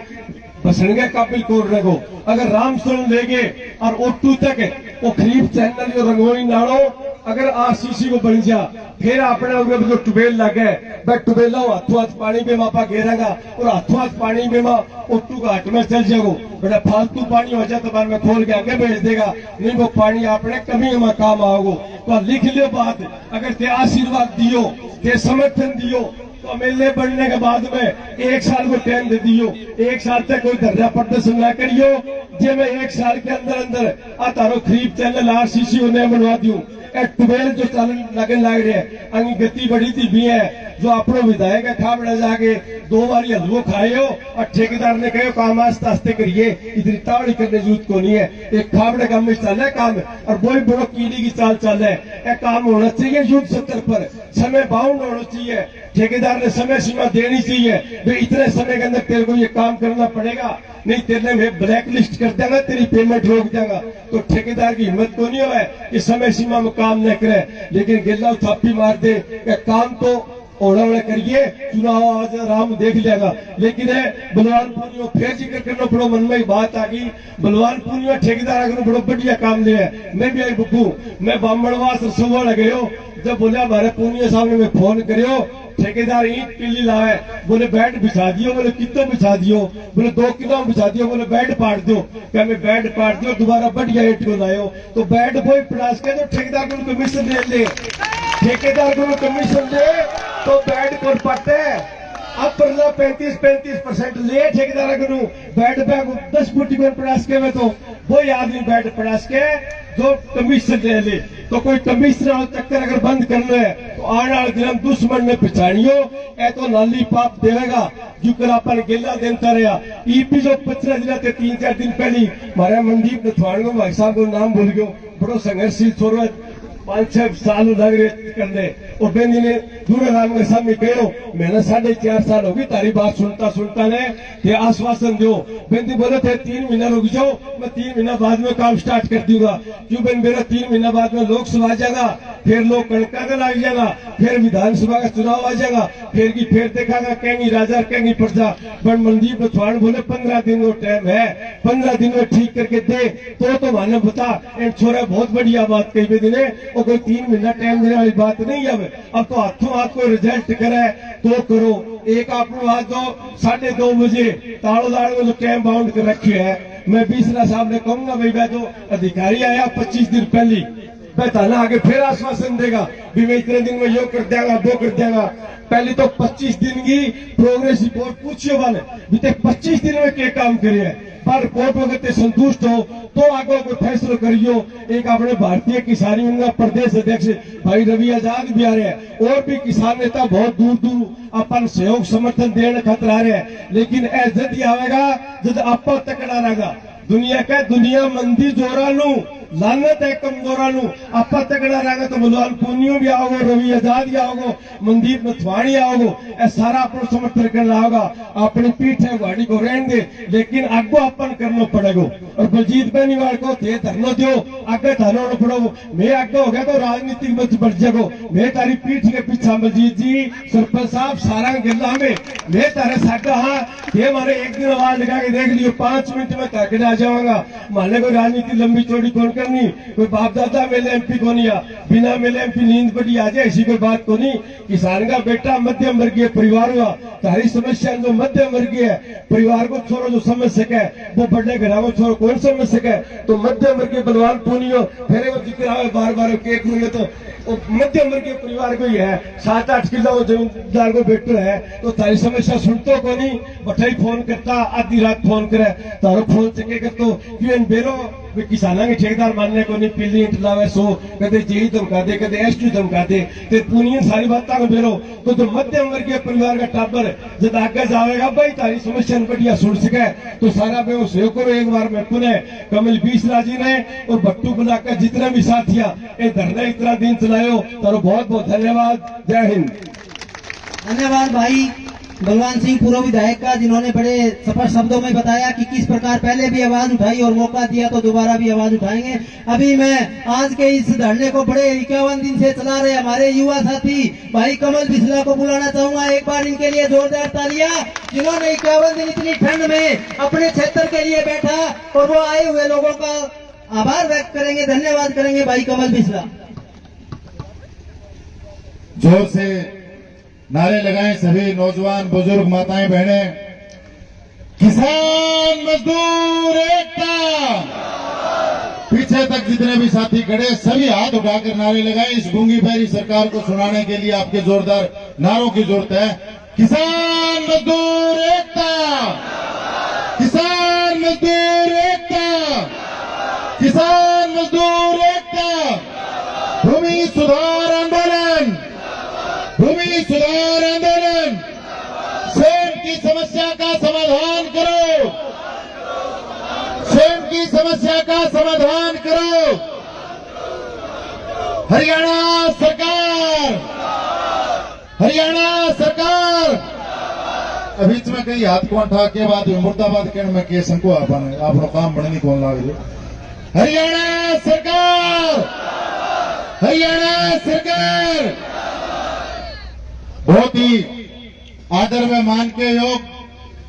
बसणगे काबिल को रहेगो। अगर राम सरोवर लेगे और ओटू तक वो खरीफ चैनल जो रंगोई नाड़ो अगर आरसीसी को बन जा, फिर अपने उगे जो टुबेल लगे मैं टुबेला हाथों हाथ पानी में मापा घेरेगा और हाथों हाथ पानी में माँ ओटू घाट में चल जाओ। बड़ा फालतू पानी हो जाए तो बाद में खोल के आगे भेज देगा, नहीं वो पानी अपने कमी में काम आओगे। तो लिख लियो बात, अगर ते आशीर्वाद दियो ते समर्थन दियो तो एमएलए बनने के बाद में 1 साल को टाइम दे दियो, 1 साल तक कोई धरना प्रदर्शन न करियो। जे मैं 1 साल के अंदर अंदर तारो खरीफ चैनल आरसीसी उन्हें बनवा दूं। टुबेल जो चलन लगन लग रहे हैं अंगी गति बड़ी थी भी है, जो अपनो विधायक खाबड़ा जाके 2 बार हलवो खाए हो और ठेकेदार ने कहो काम आस्ते आस्ते करिए, इतनी तावड़ी करने जरूरत को नहीं है। एक खाबड़े काम में चल है काम और वही बड़ो कीड़ी की चाल चल है। एक काम होना चाहिए युद्ध स्तर पर, समय बाउंड होना चाहिए, ठेकेदार ने समय सीमा देनी चाहिए। वे इतने समय के अंदर तेरे को ये काम करना पड़ेगा, नहीं तेरे में ब्लैक लिस्ट कर देगा, तेरी पेमेंट रोक देगा। तो ठेकेदार की हिम्मत को नहीं है कि समय सीमा में काम न करे, लेकिन गिल्ला थापी मार दे काम तो ओढ़ा करिए, चुनाव आज राम देख लेगा। लेकिन बलवानपुर में फिर जिक्र करना बड़ो मन में बात आ गई। बलवानपुर में ठेकेदार अगर बड़ो बढ़िया काम लिया, मैं भी आई बुकू, मैं बामणवास रसोवा गयो, जब बोले हमारे पूनिया साहब ने फोन करियो ठेकेदार ईंट पिल्ली लावे, बोले बेड बिछा दियो, बोले कितो बिछा दियो, बोले 2 किलो बिछा दियो, बोले बेड पाट दो, क्या मैं बेड पाट दियो दोबारा बढ़िया ईंट को लायो। तो बेड बोई पड़ास के तो ठेकेदार को कमीशन ले, ठेकेदार को कमीशन दे तो बेड को पड़ते अब 35% ले ठेकेदार को बेड बैग 10 फुटी को पड़ास के में तो वही आदमी बेड पड़ास के जो कमीशन ले। तो कोई कमीशन चक्कर अगर बंद करना है तो आने वाले दिन दुश्मन ने पिछाड़ियो ए तो नाली पाप देगा जो कर अपन गिल्ला देता रहा। ईपी जो 15 दिन 3-4 दिन पहले हमारे मनदीप नथवाणी भाई साहब को नाम भूल गयो, बड़ो संघर्षशील छोरो 5-6 साल लग रहे करने और बेंदी ने दूर राम के सामने कहो मैंने 4.5 साल होगी तारी बात सुनता सुनता ने ये आश्वासन दो। बेंदी बोले थे 3 महीना रुक जाओ, मैं 3 महीना बाद में काम स्टार्ट कर दूंगा। क्यों बेन मेरा 3 महीना बाद में लोकसभा आ जाएगा, फिर लोग कणका का लग जाएगा, फिर विधानसभा का चुनाव आ जाएगा, फिर देखागा कहेंगी राजा कहेंगी प्रजा। पर मनदीप नथवाणी बोले 15 दिन वो टाइम है, 15 दिन में ठीक करके दे तो माने बता। एंड छोरा बहुत बढ़िया बात कही बेदी ने वो कोई 3 महीना टाइम देने वाली बात नहीं है। अब तो हाथों हाथ कोई रिजल्ट करे तो करो। एक आपको आज दो 2:30 बजे ताड़ो दाड़ो जो टाइम बाउंड कर रखे है। मैं बीसरा साहब ने कहूंगा भाई मैं जो अधिकारी आया 25 दिन पहले मैं थाना आगे फिर आश्वासन देगा भी मैं इतने दिन में यो कर देगा वो कर देगा। पहले तो 25 दिन की प्रोग्रेस रिपोर्ट पूछियो वाले बीते 25 दिन में क्या काम करे पर रिपोर्ट वगैरह संतुष्ट हो तो आगे कोई फैसला करियो। एक अपने भारतीय किसान यूनियन का प्रदेश अध्यक्ष भाई रवि आजाद भी आ रहे हैं और भी किसान नेता बहुत दूर दूर अपन सहयोग समर्थन देने खातर आ रहे हैं। लेकिन जद ही आवेगा जब आप तकड़ा रहेगा दुनिया मंदी जोरा लू लानत है कमजोरा लू आप तगड़ा रहेगा तो बलवान पूनियो भी आओगे रवि आजाद भी आओगे मनदीप नथवाणी आओगे ए सारा अपन समर्थन करना होगा। अपनी पीठ है गाड़ी को रहने दे लेकिन आगो अपन करना पड़ेगा। और बलजीत बेनीवाल को थे धरनो दो आगे धरना पड़ोगो। मैं आगे हो गया तो राजनीतिक मत बढ़ जागो। मैं तारी पीठ के पीछा बलजीत जी सरपंच साहब सारा गिला में मैं तारे सागा हाँ ये मारे एक दिन आवाज लगा के देख लियो 5 मिनट में करके आ जाऊंगा। माने कोई राजनीति लंबी चौड़ी कौन करनी कोई बाप दादा मेले एमपी को नहीं बिना मेले एमपी नींद पड़ी आ जाए ऐसी कोई बात को नहीं। किसान का बेटा मध्यम वर्गीय परिवार हुआ सारी समस्या जो मध्यम वर्गीय परिवार को छोड़ो जो समझ सके वो बड़े घरों को छोड़ो कौन समझ सके तो मध्यम वर्गीय बलवान पूनियो फिर वो जिक्र आवे बार बार केक में तो मध्यम वर्गीय परिवार को ही है 7-8 किलो जमींदार को बेटो है तो सारी समस्या सुनते को नहीं बठाई फोन करता आधी रात फोन करे तारो फोन चके कर तो यूएन बेरो किसाना के ठेकेदार मानने को नहीं पिल्ली इंटलावे सो कदे जेई धमका दे कदे एसटी धमका दे ते पूनियन सारी बातें को बेरो तो मध्यम वर्गीय परिवार का टाबर जब आगे जाएगा भाई तारी समस्या बढ़िया सुन सके तो सारा मैं वो सहयोग करो। एक बार मैं पुनः कमल बीसला जी ने और भट्टू बुला का जितने भी साथिया ये धरना इतना दिन चलायो तारो बहुत बहुत धन्यवाद। जय हिंद। धन्यवाद भाई बलवान सिंह पूर्व विधायक का जिन्होंने बड़े स्पष्ट शब्दों में बताया कि किस प्रकार पहले भी आवाज उठाई और मौका दिया तो दोबारा भी आवाज उठाएंगे। अभी मैं आज के इस धरने को बड़े 51 दिन से चला रहे हमारे युवा साथी भाई कमल बिस्ला को बुलाना चाहूंगा। एक बार इनके लिए जोरदार तालियां जिन्होंने 51 दिन इतनी ठंड में अपने क्षेत्र के लिए बैठा और वो आए हुए लोगों का आभार व्यक्त करेंगे धन्यवाद करेंगे भाई कमल बिस्ला। जोर से नारे लगाएं सभी नौजवान बुजुर्ग माताएं बहनें। किसान मजदूर एकता। पीछे तक जितने भी साथी खड़े सभी हाथ उठाकर नारे लगाएं। इस गूंगी पैरी सरकार को सुनाने के लिए आपके जोरदार नारों की जरूरत है। किसान मजदूर एकता, किसान मजदूर एकता, किसान मजदूर एकता। भूमि सुधार आंदोलन, भूमि सुधार आंदोलन। स्वयं की समस्या का समाधान करो, स्वयं की समस्या का समाधान करो। हरियाणा सरकार, हरियाणा सरकार। अभी में कई हाथ को उठा के बाद मुर्दाबाद कहने में के संको आपनो काम बढ़नी कौन लागे। हरियाणा सरकार, हरियाणा सरकार। बहुत ही आदर व मान के योग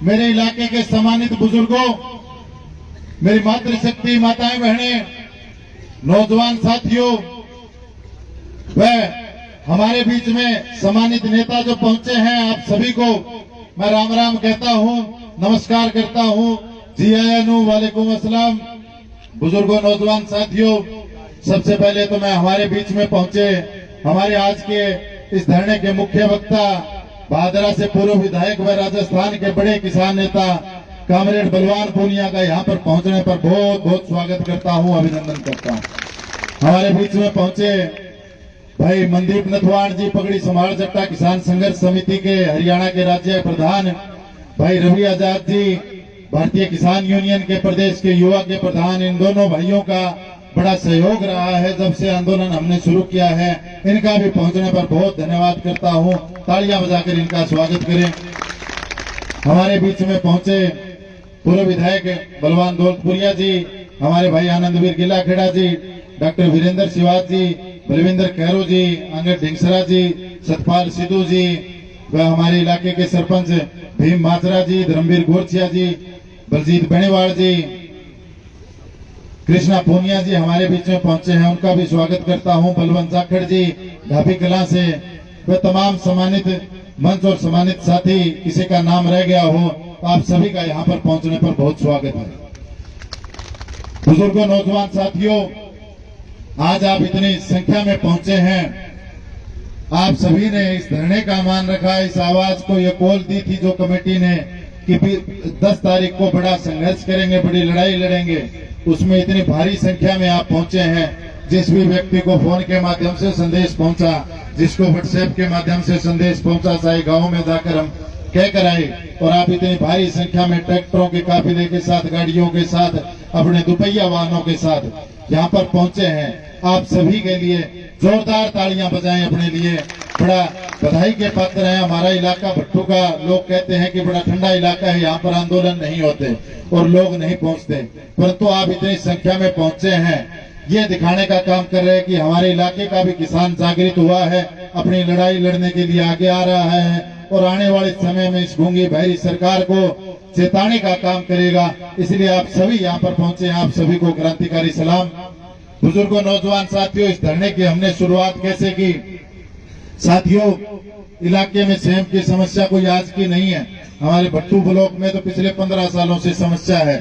मेरे इलाके के सम्मानित बुजुर्गों, मेरी मातृशक्ति माताएं बहनें, नौजवान साथियों व हमारे बीच में सम्मानित नेता जो पहुंचे हैं आप सभी को मैं राम राम कहता हूं, नमस्कार करता हूं। जी आयानू वालेकुम अस्सलाम। बुजुर्गों, नौजवान साथियों, सबसे पहले तो मैं हमारे बीच में पहुंचे हमारे आज के इस धरने के मुख्य वक्ता भादरा से पूर्व विधायक व राजस्थान के बड़े किसान नेता कामरेड बलवान पूनिया का यहाँ पर पहुंचने पर बहुत बहुत स्वागत करता हूं, अभिनंदन करता हूं। हमारे बीच में पहुंचे भाई मनदीप नथवाण जी, पगड़ी संभाल चट्टा किसान संघर्ष समिति के हरियाणा के राज्य प्रधान, भाई रवि आजाद जी, भारतीय किसान यूनियन के प्रदेश के युवा के प्रधान। इन दोनों भाइयों का बड़ा सहयोग रहा है जब से आंदोलन हमने शुरू किया है। इनका भी पहुंचने पर बहुत धन्यवाद करता हूं। तालियां बजाकर इनका स्वागत करें। हमारे बीच में पहुंचे पूर्व विधायक बलवान दौलतपुरिया जी, हमारे भाई आनंदवीर गिला खेड़ा जी, डॉक्टर वीरेंद्र सिवाज जी, बलविंदर कैरो जी, अंगद ढिंगसरा जी, सतपाल सिद्धू जी व हमारे इलाके के सरपंच भीम माजरा जी, धर्मवीर गोरचिया जी, बलजीत बेनीवाल जी, कृष्णा पूनिया जी हमारे बीच में पहुंचे हैं, उनका भी स्वागत करता हूं। बलवंत जाखड़ जी ढाबी कला से, वे तमाम सम्मानित मंच और सम्मानित साथी, किसी का नाम रह गया हो तो आप सभी का यहाँ पर पहुंचने पर बहुत स्वागत है। बुजुर्गों, नौजवान साथियों, आज आप इतनी संख्या में पहुंचे हैं, आप सभी ने इस धरने का मान रखा। इस आवाज को ये कॉल दी थी जो कमेटी ने कि 10 तारीख को बड़ा संघर्ष करेंगे, बड़ी लड़ाई लड़ेंगे, उसमें इतनी भारी संख्या में आप पहुंचे हैं। जिस भी व्यक्ति को फोन के माध्यम से संदेश पहुंचा, जिसको व्हाट्सएप के माध्यम से संदेश पहुंचा, चाहे गाँव में जाकर हम कह कर आए, और आप इतनी भारी संख्या में ट्रैक्टरों के काफिले के साथ, गाड़ियों के साथ, अपने दुपहिया वाहनों के साथ यहाँ पर पहुंचे हैं। आप सभी के लिए जोरदार तालियां बजाएं, अपने लिए बड़ा बधाई के पात्र हैं। हमारा इलाका भट्टू का, लोग कहते हैं कि बड़ा ठंडा इलाका है, यहाँ पर आंदोलन नहीं होते और लोग नहीं पहुंचते, परंतु आप इतनी संख्या में पहुंचे हैं, ये दिखाने का काम कर रहे हैं कि हमारे इलाके का भी किसान जागृत हुआ है, अपनी लड़ाई लड़ने के लिए आगे आ रहा है और आने वाले समय में इस गूंगी बहरी सरकार को चेताने का काम करेगा। इसलिए आप सभी यहाँ पर पहुंचे हैं, आप सभी को क्रांतिकारी सलाम। बुजुर्गों, नौजवान साथियों, इस धरने की हमने शुरुआत कैसे की? साथियों, इलाके में सेम की समस्या कोई आज की नहीं है। हमारे भट्टू ब्लॉक में तो पिछले 15 सालों से समस्या है।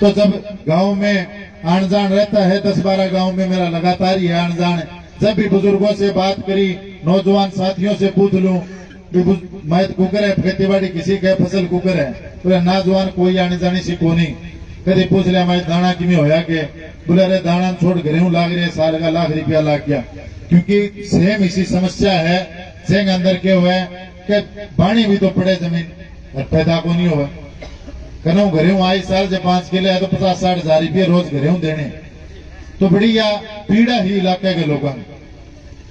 तो जब गांव में आन जान रहता है, 10-12 गांव में मेरा लगातार ही आन जान, जब भी बुजुर्गों से बात करी, नौजवान साथियों से पूछ लूं मैं कुकर है, खेती बाड़ी किसी के फसल कुकर है, बोले नौजवान कोई आने जाने से को नहीं। कभी पूछ लिया मैं दाना किमें होया के, बोले अरे दाना छोड़ घरेऊ लाग रहे, साल का लाख रुपया लाग गया। क्योंकि सेम इसी समस्या है। सेंग अंदर के हुए कि बाणी भी तो पड़े जमीन और पैदा को नहीं हुआ, कनो घरेऊ आई साल जब 5 किले है तो 50-60 हजार रुपये रोज घरेऊ देने, तो बड़ी या पीड़ा ही इलाके के लोगों।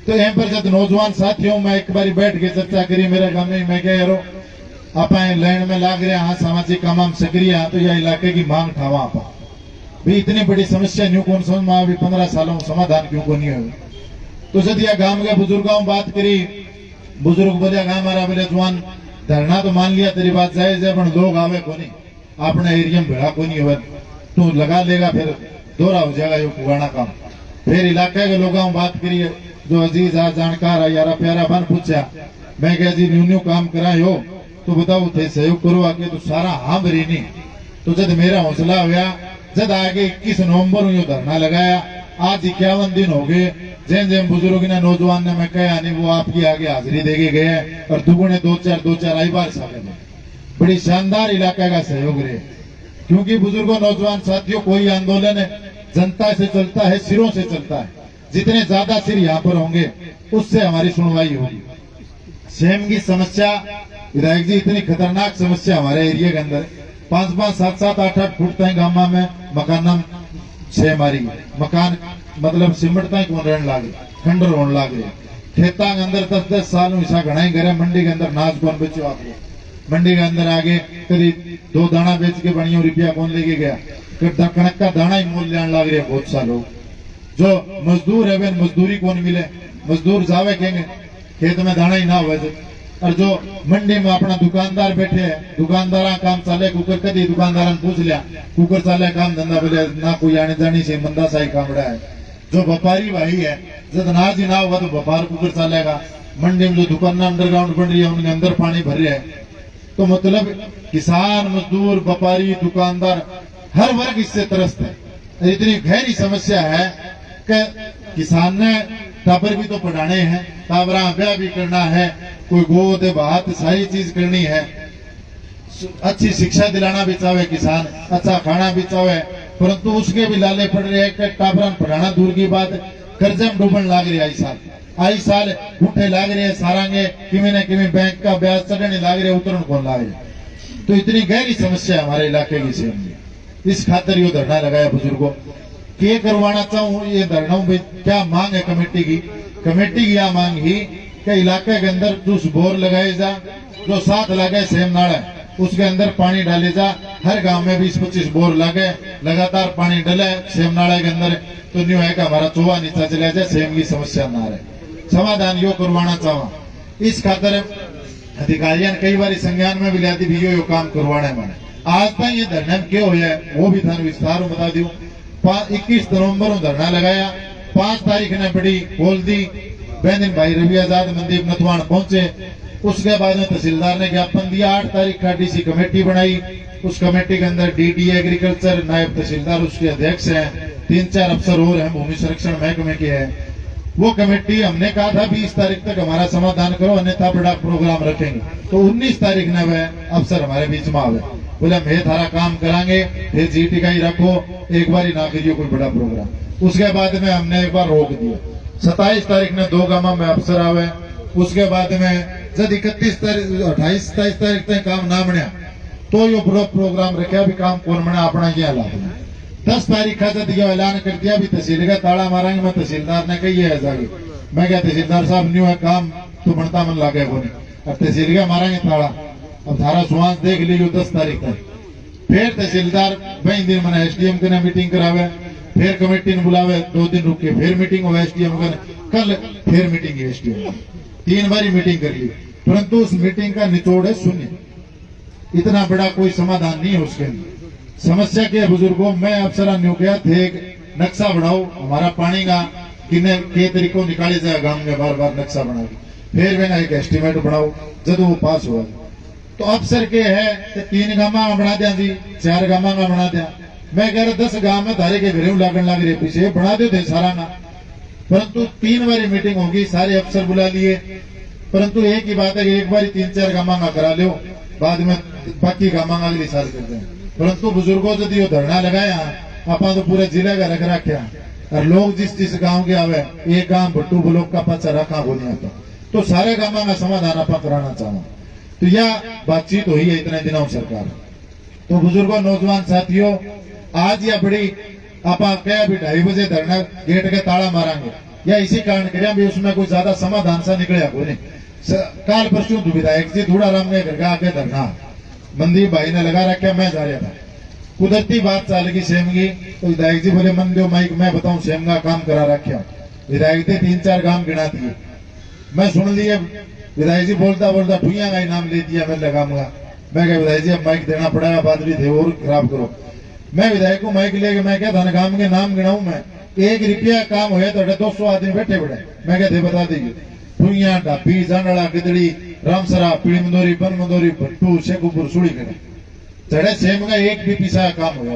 तो यहाँ पर जब नौजवान साथियों में एक बार बैठ के चर्चा करी मेरे गांव में, मैं कह यारो आप लैंड में लाग रहे हाँ सामाजिक काम सक्रिय, तो यह इलाके की मांग ठावा आप भी इतनी बड़ी समस्या न्यू कौन समझ में अभी 15 सालों में समाधान क्यों को नहीं हुआ। तो जब यह गांव के बुजुर्गों बात करी, बुजुर्ग बोले गांव मारा बोले जवान धरना तो मान लिया तेरी बात जायज है, पर लोग आवे को नहीं, अपने एरिया में भिड़ा को नहीं हुआ, तू लगा लेगा फिर दोहरा हो जाएगा ये पुराना काम। फिर इलाके के लोगों बात करी, जो अजीज आ जानकार है यारा प्यारा बन पूछा, मैं कह जी न्यू काम कराए हो तो बताओ थे सहयोग करो आगे, तो सारा हाँ भरी नहीं। तो जब मेरा हौसला हुआ, जब आगे 21 नवंबर यो धरना लगाया, आज 51 दिन हो गए। जैन जैन बुजुर्ग ने नौजवान ने मैं कहा नहीं, वो आपकी आगे हाजिरी देके गए और दुगुने 2-4 आई बार साले बड़ी शानदार इलाका का सहयोग रहे। क्योंकि बुजुर्गों, नौजवान साथियों, कोई आंदोलन जनता से चलता है, सिरों से चलता है। जितने ज्यादा सिर यहाँ पर होंगे उससे हमारी सुनवाई होगी। सेम की समस्या विधायक जी, इतनी खतरनाक समस्या हमारे एरिया के अंदर 5-5, 7-7, 8-8 फुट तक गामा में मकान छे मारी मकान मतलब सिमटता कौन रहने लागे, खंडर होने लागे। खेता के अंदर 10-10 साल ऐसा घना ही करे, मंडी के अंदर नाच कौन बेचो आप लोग, मंडी के अंदर आगे कभी 2 दाना बेच के बढ़िया रुपया कौन लेके गया, कणक का दाना ही मूल लेने लग रहे बहुत सा लोग। जो मजदूर है वे मजदूरी कौन मिले, मजदूर जावे कहेंगे खेत में दाना ही ना हुआ। और जो मंडी में अपना दुकानदार बैठे हैं, दुकानदार काम चाले कुकर, कभी दुकानदार पूछ लिया कुकर चाले काम धंधा, बोले ना कोई आने जानी से मंदा सा ही कामड़ा है। जो व्यापारी भाई है, जब अनाज ही ना होगा तो व्यापार कुकर चलेगा। मंडी में जो दुकान अंडरग्राउंड बन रही है उनके अंदर पानी भर रहे हैं। तो मतलब किसान, मजदूर, व्यापारी, दुकानदार हर वर्ग इससे त्रस्त है। इतनी गहरी समस्या है कि किसान ने टाबर भी तो पढ़ाने हैं, टाबरा ब्याह भी करना है, कोई गोद बात सारी चीज करनी है, अच्छी शिक्षा दिलाना भी चाहे किसान, अच्छा खाना भी चाहे, परंतु उसके भी लाले पड़ रहे हैं कि टाबरा पढ़ाना दूर की बात, कर्जे में डूबन लाग रही है। आई साल उठे लाग रहे हैं सारांगे, किमी न किमी बैंक का ब्याज चढ़ने लाग रहे, उतरण कौन लाग रहे। तो इतनी गहरी समस्या हमारे इलाके की से, इस खातर ये धरना लगाया। बुजुर्गों, क्या करवाना चाहूँ ये धरना में क्या मांग है कमेटी की? कमेटी की यह मांग ही कि इलाके के अंदर जो बोर लगाए जा, जो 7 लगे सेम नाड़ा उसके अंदर पानी डाले जा, हर गांव में 20-25 बोर लगे, लगातार पानी डले सेम नाड़ा के अंदर, तो न्यू है कि हमारा चोवा नीचा चला जाए, सेम की समस्या ना रहे। समाधान यो करवाना चाहूँ, इस खातर अधिकारियों ने कई बार संज्ञान में भी लिया भी यो काम करवाना है। मैंने आज तक ये धरना क्यों हुआ है वो भी थाने विस्तार में बता दू। 21 नवंबर को धरना लगाया। 5 तारीख ने बड़ी बोल दी, बेंदिन भाई रवि आजाद मंदीप नथवाण पहुंचे। उसके बाद में तहसीलदार ने ज्ञापन दिया। 8 तारीख का डीसी कमेटी बनाई। उस कमेटी के अंदर डीडी एग्रीकल्चर, नायब तहसीलदार उसके अध्यक्ष हैं, 3-4 अफसर और हैं, भूमि संरक्षण महकमे के हैं। वो कमेटी हमने कहा था 20 तारीख तक हमारा समाधान करो, अन्यथा बड़ा प्रोग्राम रखेंगे। तो 19 तारीख ने वह अफसर हमारे बीच में आवे, बोले मैं थारा काम करांगे, फिर जीटी का ही रखो, एक बार ही ना करियो कोई बड़ा प्रोग्राम। उसके बाद में हमने एक बार रोक दिया। 27 तारीख ने 2 गांव में अफसर आवे। उसके बाद में जब 31 तारीख 28-27 तारीख तक काम ना बनया तो यो बड़ा प्रोग्राम रखा भी काम कौन बना अपना ये ला। 10 तारीख का जब ये ऐलान कर दिया भी तहसील का ताला मारेंगे। मैं तहसीलदार ने कही है जाके, मैं क्या तहसीलदार साहब न्यू है काम तो बनता मन लागे को नहीं, अब तहसील का मारेंगे ताला। अब थारा सुहास देख लीजिए 10 तारीख तक। फिर तहसीलदार वही दिन मैंने एसडीएम के मीटिंग करावे, फिर कमेटी ने बुलावे, 2 दिन रुक के फिर मीटिंग हो एसडीएम का, कल फिर मीटिंग है एसडीएम। 3 बारी मीटिंग कर ली, परंतु उस मीटिंग का निचोड़ है शून्य। इतना बड़ा कोई समाधान नहीं है उसके अंदर। समस्या के बुजुर्गों, मैं अफसरा न्यू गया थे, नक्शा बनाओ हमारा पानी का किन्ने के तरीकों निकाले जाए गांव में, बार बार नक्शा बनाओ, फिर मैंने एक एस्टिमेट बनाओ, जब वो पास हुआ तो अफसर के है 3 गांव बना दिया जी, 4 गांव का बना दिया। मैं कह रहा 10 गांव में धारे के घरेलू लागण लग रहे, पीछे बना दो थे सारा ना। परंतु 3 बारी मीटिंग होगी, सारे अफसर बुला लिए, परंतु एक ही बात है कि एक बार 3-4 गांव का करा लो, बाद में बाकी गांव अगली साल करते हैं। परंतु बुजुर्गों यदि वो धरना लगाया आपा तो पूरे जिले का रख रखा, और लोग जिस गांव के आवे एक गांव भट्टू ब्लॉक का पचा रखा बोलिए आता, तो सारे गांव का समाधान आप कराना चाहो। तो यह बातचीत हुई है इतने दिनों सरकार। तो बुजुर्गों, नौजवान साथियों, आज यह बड़ी आपा क्या भी 2:30 बजे धरना गेट के ताला मारेंगे, या इसी कारण करिया भी उसमें कोई ज्यादा समाधान सा निकले को नहीं। काल परसों विधायक जी धूड़ाराम ने घर आके धरना मंदीप भाई ने लगा रखा, मैं जा रहा था, कुदरती बात चल गई सेमगी। तो विधायक जी बोले मन दो माइक, मैं बताऊं सेम का काम करा रखा। विधायक जी 3-4 काम गिना दिए, मैं सुन लिए। विधायक जी बोलता बोलता ठुइया का ही नाम ले दिया, मैं लगाऊंगा। मैं क्या विधायक जी अब माइक देना पड़ेगा, बाद भी थे और खराब करो। मैं विधायक को माइक लेके मैं क्या धन काम के नाम गिनाऊं, मैं 1 रुपया काम हुआ तो 200 आदमी बैठे बड़े, मैं क्या थे बता दीजिए। ठुइया ढापी जांडड़ा गिदड़ी रामसरा पीड़ी मंदोरी बन मंदोरी भट्टू शेखुपुर सुड़ी करे चढ़े सेम का 1 भी पीसा काम हुआ।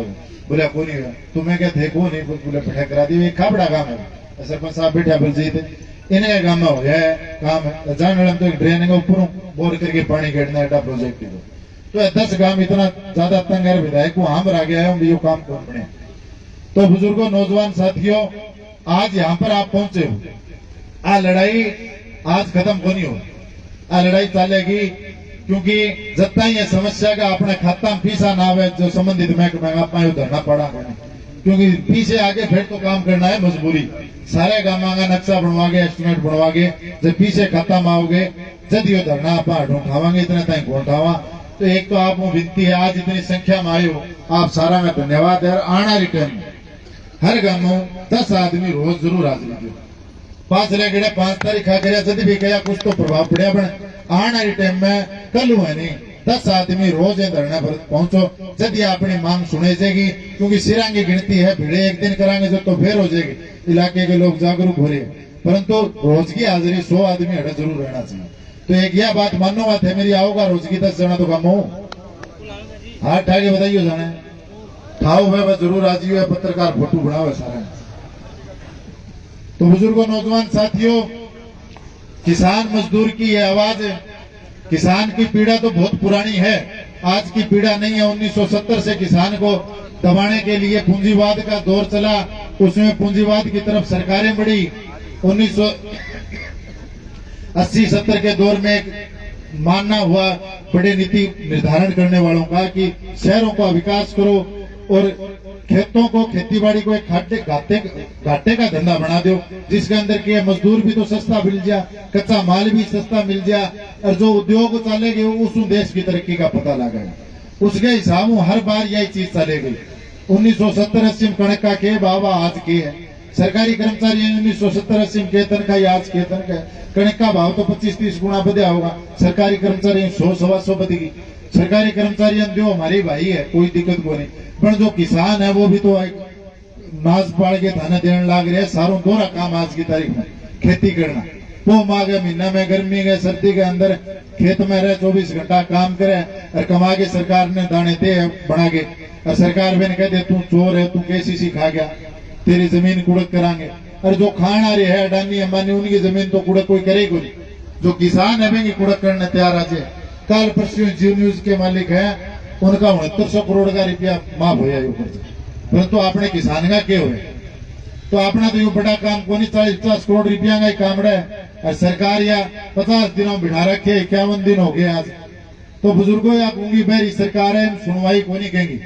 बोले को नहीं हुआ, तुम्हें क्या थे को नहीं, बोले बैठा करा दी, एक खाबड़ा काम है। सरपंच साहब बैठा बलजीत इनके काम में हो गया काम है, जान तो ड्रेन के ऊपर बोर करके पानी खेड़ना एटा प्रोजेक्ट है। तो 10 गांव इतना ज्यादा तंग है, विधायक को हम आ गया है ये काम कौन बने। तो बुजुर्गों, नौजवान साथियों, आज यहाँ पर आप पहुंचे हो, आ लड़ाई आज खत्म को नहीं हो, आ लड़ाई चलेगी, क्योंकि जब तक ये समस्या का अपने खाता में पीसा ना आवे जो संबंधित महकमे आप धरना पड़ा, क्योंकि पीछे आगे फिर तो काम करना है मजबूरी। सारे गांव का नक्शा बनवागे, एस्टिमेट बनवागे, जब पीछे खाता में आओगे जब यो धरना आप उठावागे, इतने तक उठावा। तो एक तो आप विनती है, आज इतनी संख्या में आयो, आप सारा का धन्यवाद है। आना रिटर्न हर गांव में 10 आदमी रोज जरूर हाजिर दो। 5 लेगड़े 5 तारीख आ गया जब भी कहा कुछ तो प्रभाव पड़ा, पर आने वाले टाइम में कल हुआ नहीं 10 आदमी रोज धरना पर पहुंचो, जब अपनी मांग सुने जाएगी। क्योंकि सिरांगी गिनती है, भिड़े एक दिन कराएंगे जब तो फिर हो जाएगी, इलाके के लोग जागरूक हो रहे हैं। परंतु रोज की हाजिरी 100 आदमी हटा जरूर रहना चाहिए। तो एक यह बात मानो बात है मेरी, आओगा रोज की 10 जना तो कम हो, हाथ ठाके बताइए जाने खाओ है जरूर आज है, पत्रकार फोटो बनाओ सारा। तो बुजुर्गों, नौजवान साथियों, किसान मजदूर की ये आवाज, किसान की पीड़ा तो बहुत पुरानी है, आज की पीड़ा नहीं है। 1970 से किसान को दबाने के लिए पूंजीवाद का दौर चला, उसमें पूंजीवाद की तरफ सरकारें बढ़ी। 1980-70 के दौर में मानना हुआ बड़े नीति निर्धारण करने वालों का कि शहरों का विकास करो और खेतों को, खेती बाड़ी को एक घाटे का धंधा बना दो, जिसके अंदर के मजदूर भी तो सस्ता मिल जा, कच्चा माल भी सस्ता मिल जा, और जो उद्योग चलेगे उस देश की तरक्की का पता लगेगा। उसके हिसाब हर बार यही चीज चलेगी। 1970-80 कणक का के बाबा आज के है, सरकारी कर्मचारी 1970-80 के तनख्वाह आज के तनख्वाह, कणक का भाव तो 25-30 गुना बढ़ा होगा, सरकारी कर्मचारी 100-125 बढ़ेगी। सरकारी कर्मचारी जो हमारे भाई है, कोई दिक्कत को नहीं, पर जो किसान है वो भी तो नाज पाल के थाने देने लाग रहे सारों दोहरा काम आज की तारीख में खेती करना। वो माघ महीना में गर्मी के सर्दी के अंदर खेत में रहे 24 घंटा काम करे और कमा के सरकार ने दाने दे बना के, और सरकार भी ने कह दे तू चोर है, तू केसीसी खा गया, तेरी जमीन कुड़क करांगे। और जो खाना रही है अडानी अंबानी उनकी जमीन तो कुड़क कोई करेगी नहीं, जो किसान है वे कुड़क करने तैयार आज। कल परसों जियो न्यूज के मालिक है उनका 6900 करोड़ का रुपया माफ होया ऊपर, परंतु अपने किसान का क्या हुए? तो अपना तो यू बड़ा काम को नहीं, 40-50 करोड़ रुपया का ही काम रहा है और सरकार या 50 दिनों बिठा रखे, 51 दिन हो गए आज। तो बुजुर्गों या गूंगी बहरी सरकार है, सुनवाई को नहीं कहेंगी।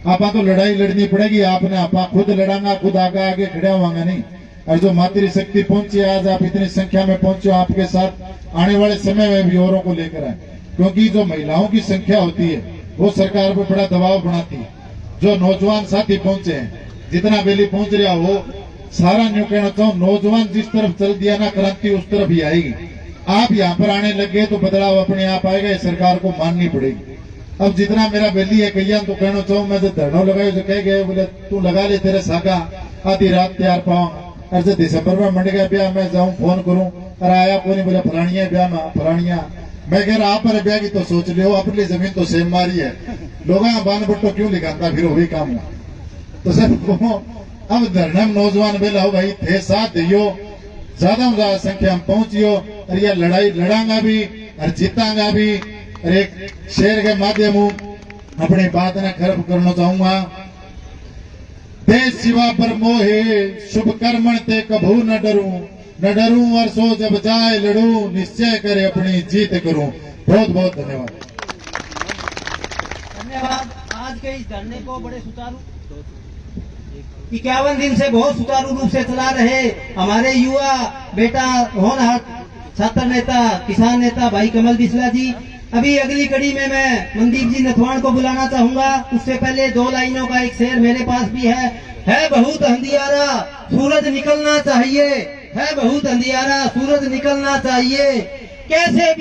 आपा तो लड़ाई लड़नी पड़ेगी, आपने आपा खुद लड़ांगा, खुद आगे आगे खड़ा हुआंगा नहीं। और जो मातृशक्ति पहुंची आज, आप इतनी संख्या में पहुंचे, आपके साथ आने वाले समय में भी औरों को लेकर आए, क्योंकि जो महिलाओं की संख्या होती है वो सरकार पर बड़ा दबाव बनाती है। जो नौजवान साथी पहुंचे हैं, जितना बेली पहुंच रहा हो, सारा न्यू कहना चाहूँ, नौजवान जिस तरफ चल दिया ना क्रांति उस तरफ ही आएगी। आप यहाँ पर आने लगे तो बदलाव अपने आप आएगा, ये सरकार को माननी पड़ेगी। अब जितना मेरा बेली है कहिया तो कहना चाहूँ, मैं जो धरना लगाए जो कह गए बोले तू लगा ले, तेरे सागा आधी रात तैयार पाऊंगा। और जो दिसंबर में मंड गया ब्याह में जाऊँ फोन करूँ और आया को नहीं, बोले फलानिया ब्याह में फलानिया। मैं कह रहा आप पर ब्याह की तो सोच लियो, अपनी जमीन तो सेम मारी है, लोग बान बट्टो क्यों लिखाता फिर वही काम हुआ। तो सर अब धरना में नौजवान बेला हो भाई थे साथ दियो, ज्यादा से ज्यादा संख्या में पहुंचियो और यह लड़ाई लड़ांगा भी और जीतांगा भी। और एक शेर के माध्यम अपनी बात न खराब करना चाहूंगा, देश शिवा पर मोहे शुभ कर्मण ते कभू न डरूं वर्षों जब जाए लड़ूं, निश्चय करे अपनी जीत करूं। बहुत बहुत धन्यवाद। धन्यवाद। आज के इस धरने को बड़े सुचारू 51 दिन से बहुत सुचारू रूप से चला रहे हमारे युवा बेटा होनहार छात्र नेता किसान नेता भाई कमल बिसला जी। अभी अगली कड़ी में मैं मनदीप जी नथवाण को बुलाना चाहूंगा। उससे पहले 2 लाइनों का एक शेर मेरे पास भी है बहुत अंधियारा सूरज निकलना चाहिए, है बहुत अंधियारा सूरज निकलना चाहिए, कैसे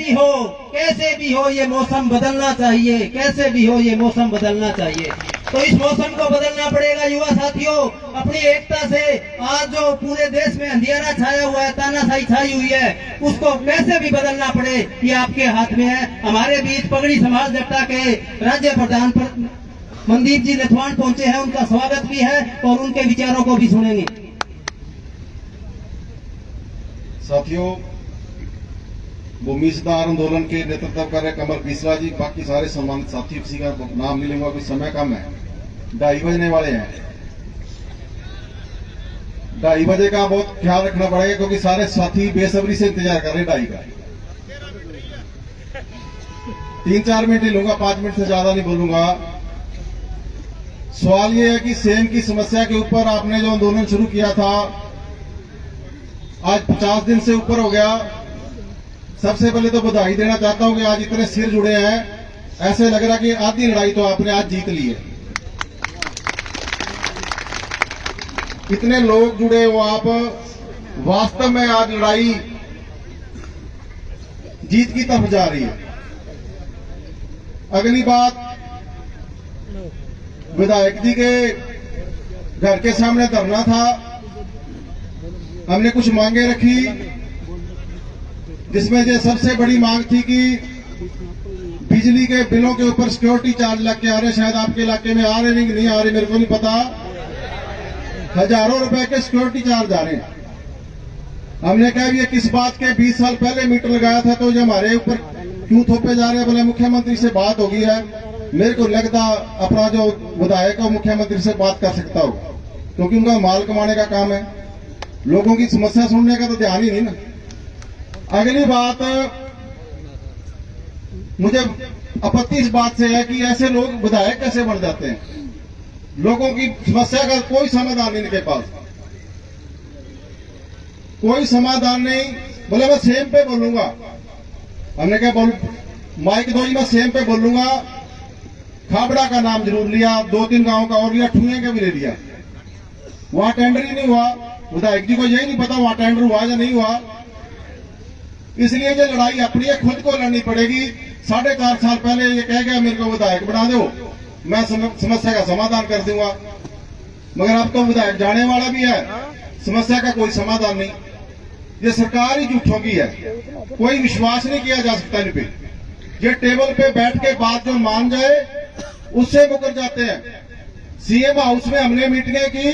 भी हो ये मौसम बदलना चाहिए, कैसे भी हो ये मौसम बदलना चाहिए। तो इस मौसम को बदलना पड़ेगा युवा साथियों, अपनी एकता से। आज जो पूरे देश में अंधियारा छाया हुआ है, तानाशाही छाई हुई है, उसको कैसे भी बदलना पड़े ये आपके हाथ में है। हमारे बीच पगड़ी समाज जट्टा के राज्य प्रधान मनदीप जी नथवाण पहुंचे हैं, उनका स्वागत भी है और उनके विचारों को भी सुनेंगे। साथियों, भूमि सुधार आंदोलन के नेतृत्व कर रहे कमल बिसला जी, बाकी सारे सम्मानित साथी, किसी का नाम नहीं लूंगा, कोई समय कम है, 2:30 बजने वाले हैं। 2:30 बजे का बहुत ख्याल रखना पड़ेगा क्योंकि सारे साथी बेसब्री से इंतजार कर रहे हैं 2:30 का। 3-4 मिनट ही लूंगा, 5 मिनट से ज्यादा नहीं बोलूंगा। सवाल ये है कि सेम की समस्या के ऊपर आपने जो आंदोलन शुरू किया था, आज 50 दिन से ऊपर हो गया। सबसे पहले तो बधाई देना चाहता हूं कि आज इतने सिर जुड़े हैं, ऐसे लग रहा कि आधी लड़ाई तो आपने आज जीत ली है। कितने लोग जुड़े हो आप, वास्तव में आज लड़ाई जीत की तरफ जा रही है। अगली बात, विधायक जी के घर के सामने धरना था, हमने कुछ मांगे रखी, जिसमें ये सबसे बड़ी मांग थी कि बिजली के बिलों के ऊपर सिक्योरिटी चार्ज लग के आ रहे, शायद आपके इलाके में आ रहे नहीं आ रहे, मेरे को नहीं पता, हजारों रुपए के सिक्योरिटी चार्ज आ रहे हैं। हमने कहा ये किस बात के, 20 साल पहले मीटर लगाया था तो ये हमारे ऊपर क्यों थोपे जा रहे हैं। बोले मुख्यमंत्री से बात होगी है, मेरे को लगता अपना जो विधायक है मुख्यमंत्री से बात कर सकता हो, क्योंकि उनका माल कमाने का काम है, लोगों की समस्या सुनने का तो ध्यान ही नहीं ना। अगली बात, मुझे आपत्ति इस बात से है कि ऐसे लोग विधायक कैसे बन जाते हैं, लोगों की समस्या का कोई समाधान नहीं, इनके पास कोई समाधान नहीं। बोले मैं सेम पे बोलूंगा, हमने क्या बोल, माइक दो जी, मैं सेम पे बोलूंगा। खाबड़ा का नाम जरूर लिया, 2-3 गांव का और लिया, ठुए का भी ले लिया, वहां टेंडर ही नहीं हुआ। विधायक जी को यही नहीं पता वहां टेंडर हुआ या नहीं हुआ। इसलिए ये लड़ाई अपनी है, खुद को लड़नी पड़ेगी। 4.5 साल पहले ये कह गया मेरे को विधायक बना दो, मैं समस्या का समाधान कर दूंगा। मगर अब तो विधायक जाने वाला भी है, समस्या का कोई समाधान नहीं। ये सरकार ही झूठों की है, कोई विश्वास नहीं किया जा सकता इन पे। ये टेबल पे बैठ के बात जो मान जाए उससे मुकर जाते हैं। सीएम हाउस में हमने मीटिंगें की,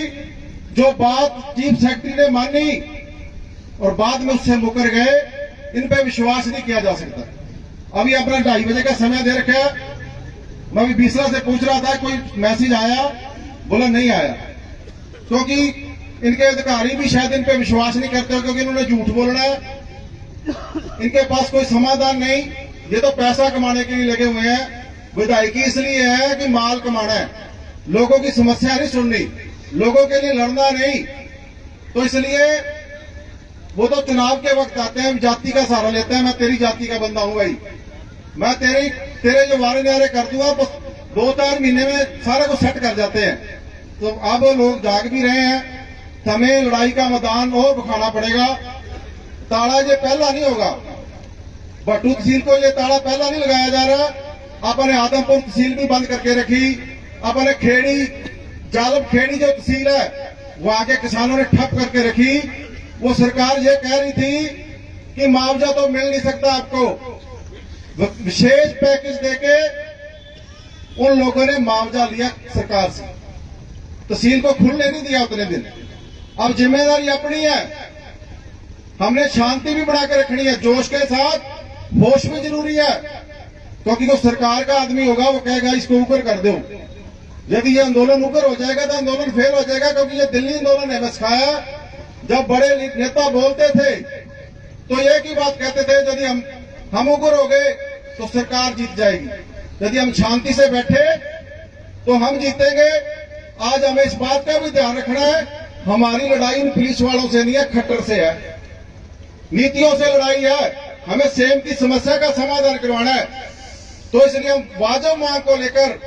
जो बात चीफ सेक्रेटरी ने मानी और बाद में उससे मुकर गए, इन पे विश्वास नहीं किया जा सकता। अभी अपना 2:30 बजे का समय दे रखा है, मैं अभी बीसरा से पूछ रहा था कोई मैसेज आया, बोला नहीं आया, क्योंकि इनके अधिकारी भी शायद इन पे विश्वास नहीं करते, क्योंकि इन्होंने झूठ बोलना है, इनके पास कोई समाधान नहीं। ये तो पैसा कमाने के लिए लगे हुए हैं। विधायकी इसलिए है कि माल कमाना है, लोगों की समस्या नहीं सुननी, लोगों के लिए लड़ना नहीं। तो इसलिए वो तो चुनाव के वक्त आते हैं, जाति का सहारा लेते हैं, मैं तेरी जाति का बंदा हूं भाई, मैं तेरे जो वारे न्यारे कर दूंगा, बस 2-4 महीने में सारा कुछ सेट कर जाते हैं। तो अब लोग जाग भी रहे हैं, हमें लड़ाई का मैदान और दिखाना पड़ेगा। ताला ये पहला नहीं होगा, बटू तहसील को ये ताला पहला नहीं लगाया जा रहा। अपने आदमपुर तहसील भी बंद करके रखी, अपने खेड़ी जालम खेड़ी जो तहसील है वहां के किसानों ने ठप करके रखी। वो सरकार ये कह रही थी कि मुआवजा तो मिल नहीं सकता आपको, विशेष पैकेज देके उन लोगों ने मुआवजा लिया सरकार से, तहसील को खुलने नहीं दिया उतने दिन। अब जिम्मेदारी अपनी है, हमने शांति भी बना के रखनी है, जोश के साथ, होश में जरूरी है, क्योंकि जो सरकार का आदमी होगा वो कहेगा इसको ऊपर कर दो। यदि ये आंदोलन ऊपर हो जाएगा तो आंदोलन फेल हो जाएगा, क्योंकि ये दिल्ली आंदोलन है सिखाया। जब बड़े नेता बोलते थे तो एक ही बात कहते थे, यदि हम ऊपर हो गए तो सरकार जीत जाएगी, यदि हम शांति से बैठे तो हम जीतेंगे। आज हमें इस बात का भी ध्यान रखना है, हमारी लड़ाई इन पुलिस वालों से नहीं है, खट्टर से है, नीतियों से लड़ाई है। हमें सेम की समस्या का समाधान करवाना है। तो इसलिए हम वाजिब मांग को लेकर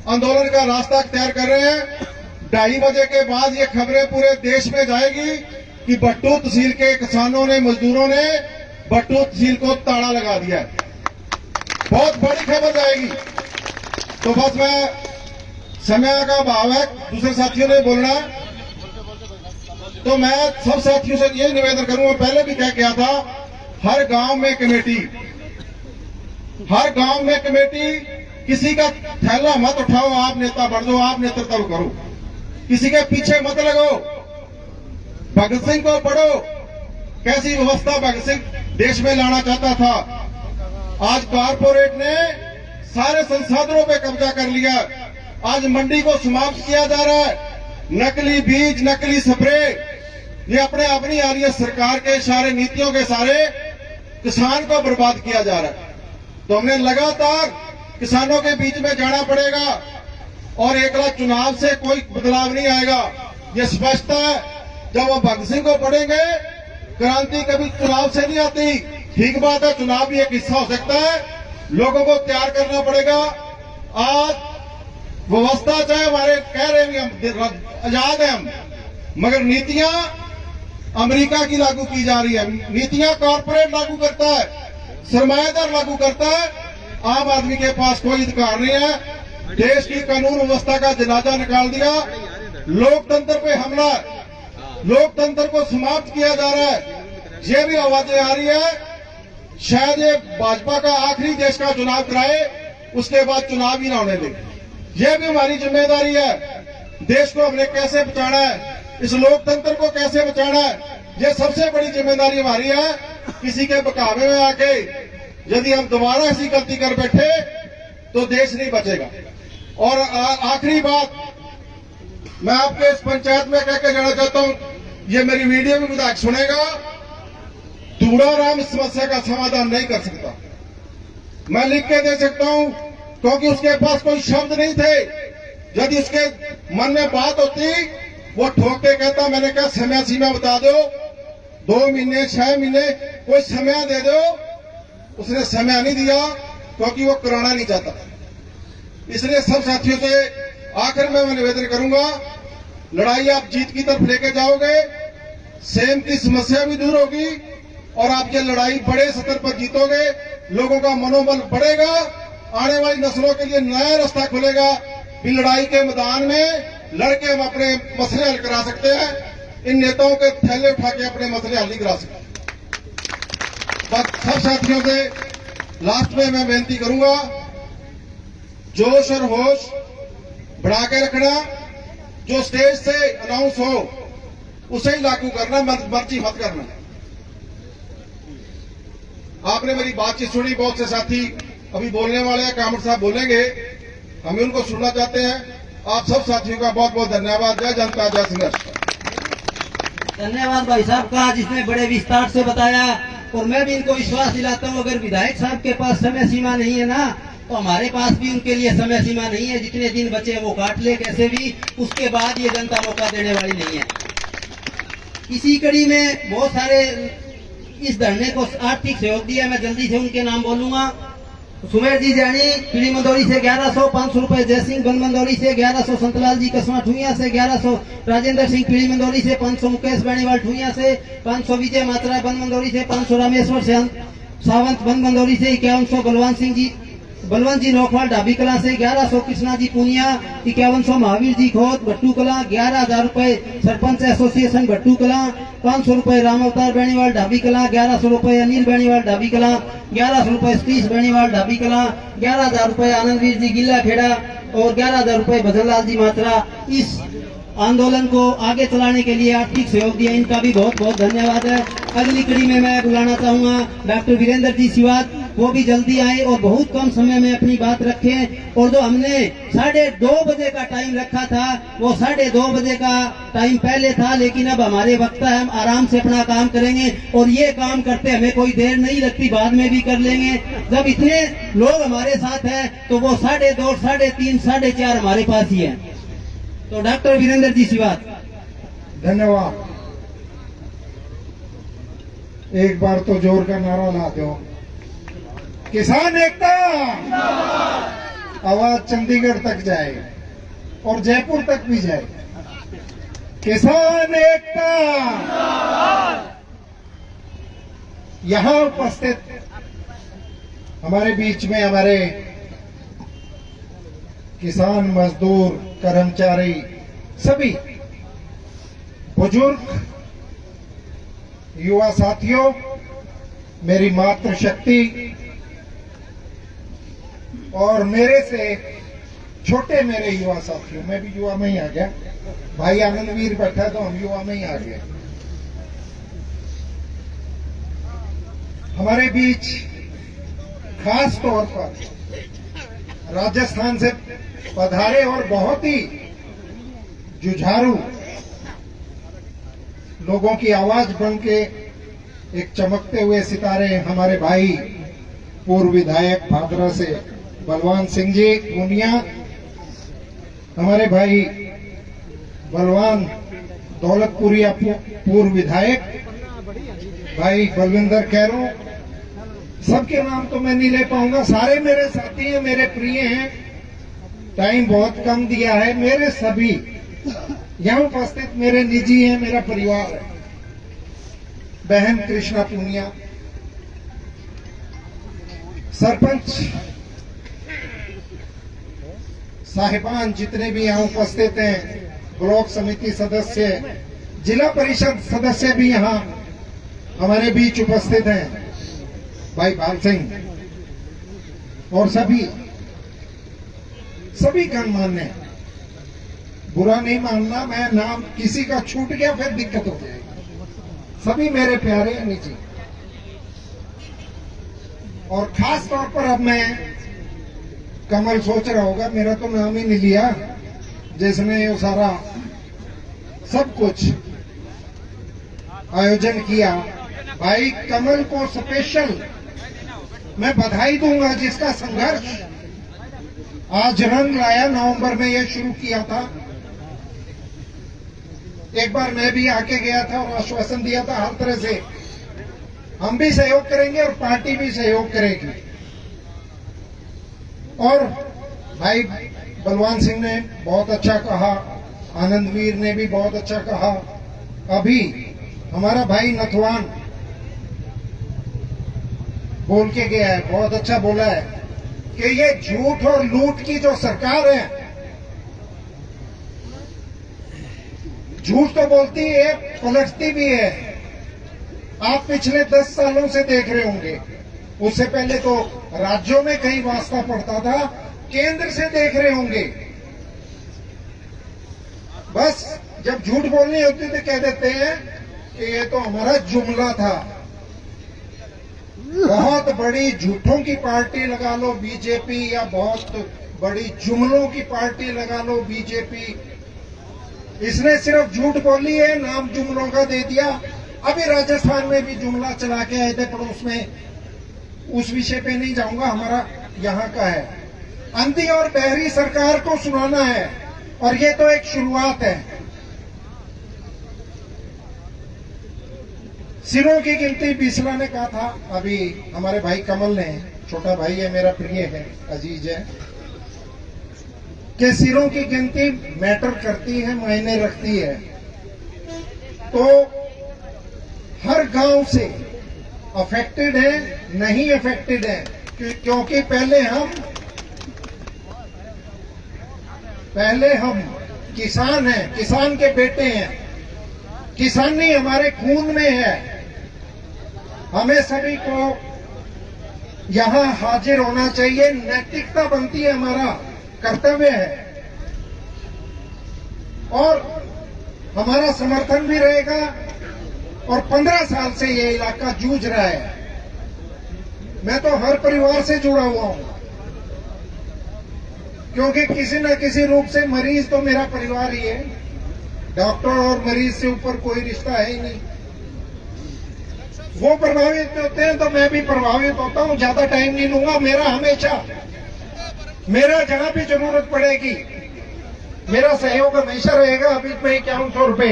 आंदोलन का रास्ता तैयार कर रहे हैं। 2:30 बजे के बाद ये खबरें पूरे देश में जाएगी कि बट्टू तहसील के किसानों ने, मजदूरों ने बट्टू तहसील को ताला लगा दिया है। बहुत बड़ी खबर जाएगी। तो बस मैं, समय का अभाव है, दूसरे साथियों ने बोलना, तो मैं सब साथियों से यही निवेदन करूंगा, पहले भी कह गया था, हर गांव में कमेटी, हर गांव में कमेटी, किसी का थैला मत उठाओ, आप नेता बढ़ जाओ, आप नेतृत्व करो, किसी के पीछे मत लगो। भगत सिंह को पढ़ो, कैसी व्यवस्था भगत सिंह देश में लाना चाहता था। आज कारपोरेट ने सारे संसाधनों पे कब्जा कर लिया, आज मंडी को समाप्त किया जा रहा है। नकली बीज, नकली स्प्रे, ये अपने आप नहीं आ रही है, सरकार के सारे नीतियों के सारे किसान को बर्बाद किया जा रहा है। तो हमने लगातार किसानों के बीच में जाना पड़ेगा, और एकला चुनाव से कोई बदलाव नहीं आएगा, ये स्पष्ट है। जब वो भगत सिंह को पढ़ेंगे, क्रांति कभी चुनाव से नहीं आती। ठीक बात है, चुनाव भी एक हिस्सा हो सकता है, लोगों को तैयार करना पड़ेगा। आज व्यवस्था चाहे हमारे कह रहे हैं हम आजाद हैं हम, मगर नीतियां अमेरिका की लागू की जा रही है, नीतियां कॉर्पोरेट लागू करता है, सरमायादार लागू करता है। आम आदमी के पास कोई अधिकार नहीं है। देश की कानून व्यवस्था का जनाजा निकाल दिया, लोकतंत्र पे हमला, लोकतंत्र को समाप्त किया जा रहा है। ये भी आवाजें आ रही है, शायद ये भाजपा का आखिरी देश का चुनाव कराए, उसके बाद चुनाव ही ना होने दे। यह भी हमारी जिम्मेदारी है। देश को हमने कैसे बचाना है, इस लोकतंत्र को कैसे बचाना है, यह सबसे बड़ी जिम्मेदारी हमारी है। किसी के बकावे में आके यदि हम दोबारा ऐसी गलती कर बैठे तो देश नहीं बचेगा। और आखिरी बात मैं आपके इस पंचायत में कह के जाना चाहता हूं, ये मेरी वीडियो भी विधायक सुनेगा, धूड़ाराम इस समस्या का समाधान नहीं कर सकता। मैं लिख के दे सकता हूं, क्योंकि उसके पास कोई शब्द नहीं थे। यदि उसके मन में बात होती, वो ठोक के कहता, मैंने कहा समय सीमा बता दो, 2 महीने 6 महीने कोई समय दे दो। उसने समय नहीं दिया, क्योंकि वो कराना नहीं चाहता। इसलिए सब साथियों से आखिर में मैं निवेदन करूंगा, लड़ाई आप जीत की तरफ लेके जाओगे, सेम की समस्या भी दूर होगी, और आप ये लड़ाई बड़े स्तर पर जीतोगे, लोगों का मनोबल बढ़ेगा, आने वाली नस्लों के लिए नया रास्ता खुलेगा। भी लड़ाई के मैदान में लड़के हम अपने मसले हल करा सकते हैं। इन नेताओं के थैले उठा के अपने मसले हल नहीं करा सकते। बस सब साथियों से लास्ट में मैं बेनती करूंगा, जोश और होश बढ़ा के रखना। जो स्टेज से अनाउंस हो उसे ही लागू करना, मर्जी मत करना। आपने मेरी बातचीत सुनी, बहुत से साथी अभी बोलने वाले हैं, कामर साहब बोलेंगे, हम उनको सुनना चाहते हैं। आप सब साथियों का बहुत बहुत धन्यवाद। जय जनता जय संघर्ष। धन्यवाद भाई साहब का, जिसने बड़े विस्तार से बताया। और मैं भी इनको विश्वास दिलाता हूँ, अगर विधायक साहब के पास समय सीमा नहीं है ना, तो हमारे पास भी उनके लिए समय सीमा नहीं है। जितने दिन बचे वो काट ले कैसे भी, उसके बाद ये जनता मौका देने वाली नहीं है। इसी कड़ी में बहुत सारे इस धरने को आर्थिक सहयोग दिया। मैं जल्दी से उनके नाम बोलूंगा। सुमेर जी जानी पीली मंदौरी से 1100 500 रुपए, जयसिंह बन मंदौरी से 1100, संतलाल जी कसवा ठुइया से 1100, राजेंद्र सिंह पीली मंदौरी से 500, मुकेश बेनीवाल ठुइया से 500, विजय मात्रा बन मंदौरी से 500, रामेश्वर से सावंत बन मंदौरी से 5100, बलवंत जी नौखवाल ढाबी कला से 1100, कृष्णा जी पूनिया 5100, महावीर जी खोत भट्टू कला 11,000 रुपए, सरपंच एसोसिएशन भट्टू कला 500 रुपए, राम अवतार बेनीवाल ढाबी कला 1100 रुपए, अनिल बेनीवाल ढाबी कला 1100 रुपए, सतीश बेनीवाल ढाबी कला 11,000 रुपए, आनंदवीर जी गिल्ला खेड़ा और 11,000 रुपए भजनलाल जी मात्रा इस आंदोलन को आगे चलाने के लिए आर्थिक सहयोग दिया। इनका भी बहुत बहुत धन्यवाद है। अगली कड़ी में मैं बुलाना चाहूंगा डॉक्टर वीरेंद्र जी सिवात, वो भी जल्दी आए और बहुत कम समय में अपनी बात रखें। और जो हमने 2:30 बजे का टाइम रखा था, वो 2:30 बजे का टाइम पहले था, लेकिन अब हमारे वक्ता है, हम आराम से अपना काम करेंगे और ये काम करते हमें कोई देर नहीं लगती, बाद में भी कर लेंगे। जब इतने लोग हमारे साथ हैं तो वो 2:30, 3:30, 4:30 हमारे पास ही है। तो डॉक्टर वीरेंद्र जी सिवात। धन्यवाद। एक बार तो जोर का नारा ला दो, किसान एकता। आवाज चंडीगढ़ तक जाए और जयपुर तक भी जाए। किसान एकता। यहां उपस्थित हमारे बीच में हमारे किसान, मजदूर, कर्मचारी, सभी बुजुर्ग, युवा साथियों, मेरी मातृशक्ति और मेरे से छोटे मेरे युवा साथियों, मैं भी युवा में ही आ गया। भाई आनंदवीर बैठा तो हम युवा में ही आ गए। हमारे बीच खास तौर पर राजस्थान से पधारे और बहुत ही जुझारू लोगों की आवाज बन के एक चमकते हुए सितारे हमारे भाई पूर्व विधायक भादरा से बलवान सिंह जी पूनिया, हमारे भाई बलवान दौलतपुरिया पूर्व विधायक, भाई बलविंदर कैरो, सबके नाम तो मैं नहीं ले पाऊंगा। सारे मेरे साथी हैं, मेरे प्रिय हैं। टाइम बहुत कम दिया है। मेरे सभी यहाँ उपस्थित मेरे निजी हैं, मेरा परिवार है। बहन कृष्णा पूनिया, सरपंच साहिबान जितने भी यहाँ उपस्थित हैं, ब्लॉक समिति सदस्य, जिला परिषद सदस्य भी यहाँ हमारे बीच उपस्थित हैं, भाई बाल सिंह और सभी गणमान्य। बुरा नहीं मानना, मैं नाम किसी का छूट गया फिर दिक्कत हो जाएगी। सभी मेरे प्यारे निजी, और खास तौर पर अब मैं, कमल सोच रहा होगा मेरा तो नाम ही नहीं लिया, जिसने ये सारा सब कुछ आयोजन किया। भाई कमल को स्पेशल मैं बधाई दूंगा, जिसका संघर्ष आज रंग लाया। नवंबर में यह शुरू किया था। एक बार मैं भी आके गया था और आश्वासन दिया था हर तरह से हम भी सहयोग करेंगे और पार्टी भी सहयोग करेगी। और भाई बलवान सिंह ने बहुत अच्छा कहा, आनंदवीर ने भी बहुत अच्छा कहा। अभी हमारा भाई नथवान बोल के गया है, बहुत अच्छा बोला है कि ये झूठ और लूट की जो सरकार है, झूठ तो बोलती है, पलटती भी है। आप पिछले 10 सालों से देख रहे होंगे, उससे पहले तो राज्यों में कहीं वास्ता पड़ता था, केंद्र से देख रहे होंगे। बस जब झूठ बोलनी होती तो कह देते हैं कि ये तो हमारा जुमला था। बहुत बड़ी झूठों की पार्टी लगा लो बीजेपी, या बहुत बड़ी जुमलों की पार्टी लगा लो बीजेपी, इसने सिर्फ झूठ बोली है, नाम जुमलों का दे दिया। अभी राजस्थान में भी जुमला चला के आए थे पड़ोस में, उस विषय पे नहीं जाऊंगा, हमारा यहाँ का है। अंधी और बहरी सरकार को सुनाना है, और ये तो एक शुरुआत है। सिरों की गिनती बिस्ला ने कहा था, अभी हमारे भाई कमल ने, छोटा भाई है मेरा, प्रिय है, अजीज है, कि सिरों की गिनती मैटर करती है, मायने रखती है। तो हर गांव से अफेक्टेड है, नहीं अफेक्टेड है, क्योंकि पहले हम किसान हैं, किसान के बेटे हैं, किसानी हमारे खून में है। हमें सभी को यहां हाजिर होना चाहिए, नैतिकता बनती है, हमारा कर्तव्य है, और हमारा समर्थन भी रहेगा। और 15 साल से ये इलाका जूझ रहा है। मैं तो हर परिवार से जुड़ा हुआ हूं, क्योंकि किसी न किसी रूप से मरीज तो मेरा परिवार ही है। डॉक्टर और मरीज से ऊपर कोई रिश्ता है ही नहीं। वो प्रभावित होते हैं तो मैं भी प्रभावित होता हूं। ज्यादा टाइम नहीं लूंगा। मेरा जहां भी जरूरत पड़ेगी, मेरा सहयोग हमेशा रहेगा। अभी मैं 5100 रुपए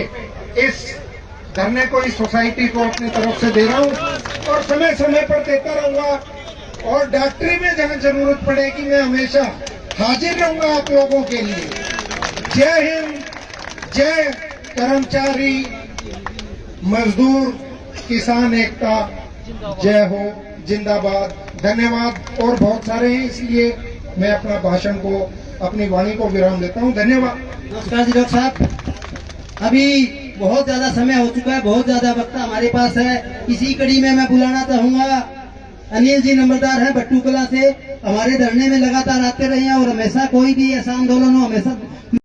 इस धरने को, इस सोसाइटी को अपनी तरफ से दे रहा हूं, और समय समय पर देता रहूंगा। और डॉक्टरी में जहां जरूरत पड़ेगी, मैं हमेशा हाजिर रहूंगा आप लोगों के लिए। जय हिंद, जय कर्मचारी मजदूर किसान एकता, जय हो, जिंदाबाद, धन्यवाद। और बहुत सारे हैं, इसलिए मैं अपना भाषण को, अपनी वाणी को विराम देता हूं। धन्यवाद। नमस्कार जी डॉक्टर साहब, अभी बहुत ज्यादा समय हो चुका है, बहुत ज्यादा वक्त हमारे पास है। इसी कड़ी में मैं बुलाना चाहूंगा अनिल जी, नंबरदार हैं बट्टू कला से, हमारे धरने में लगातार आते रहे हैं, और हमेशा कोई भी ऐसा आंदोलन हो, हमेशा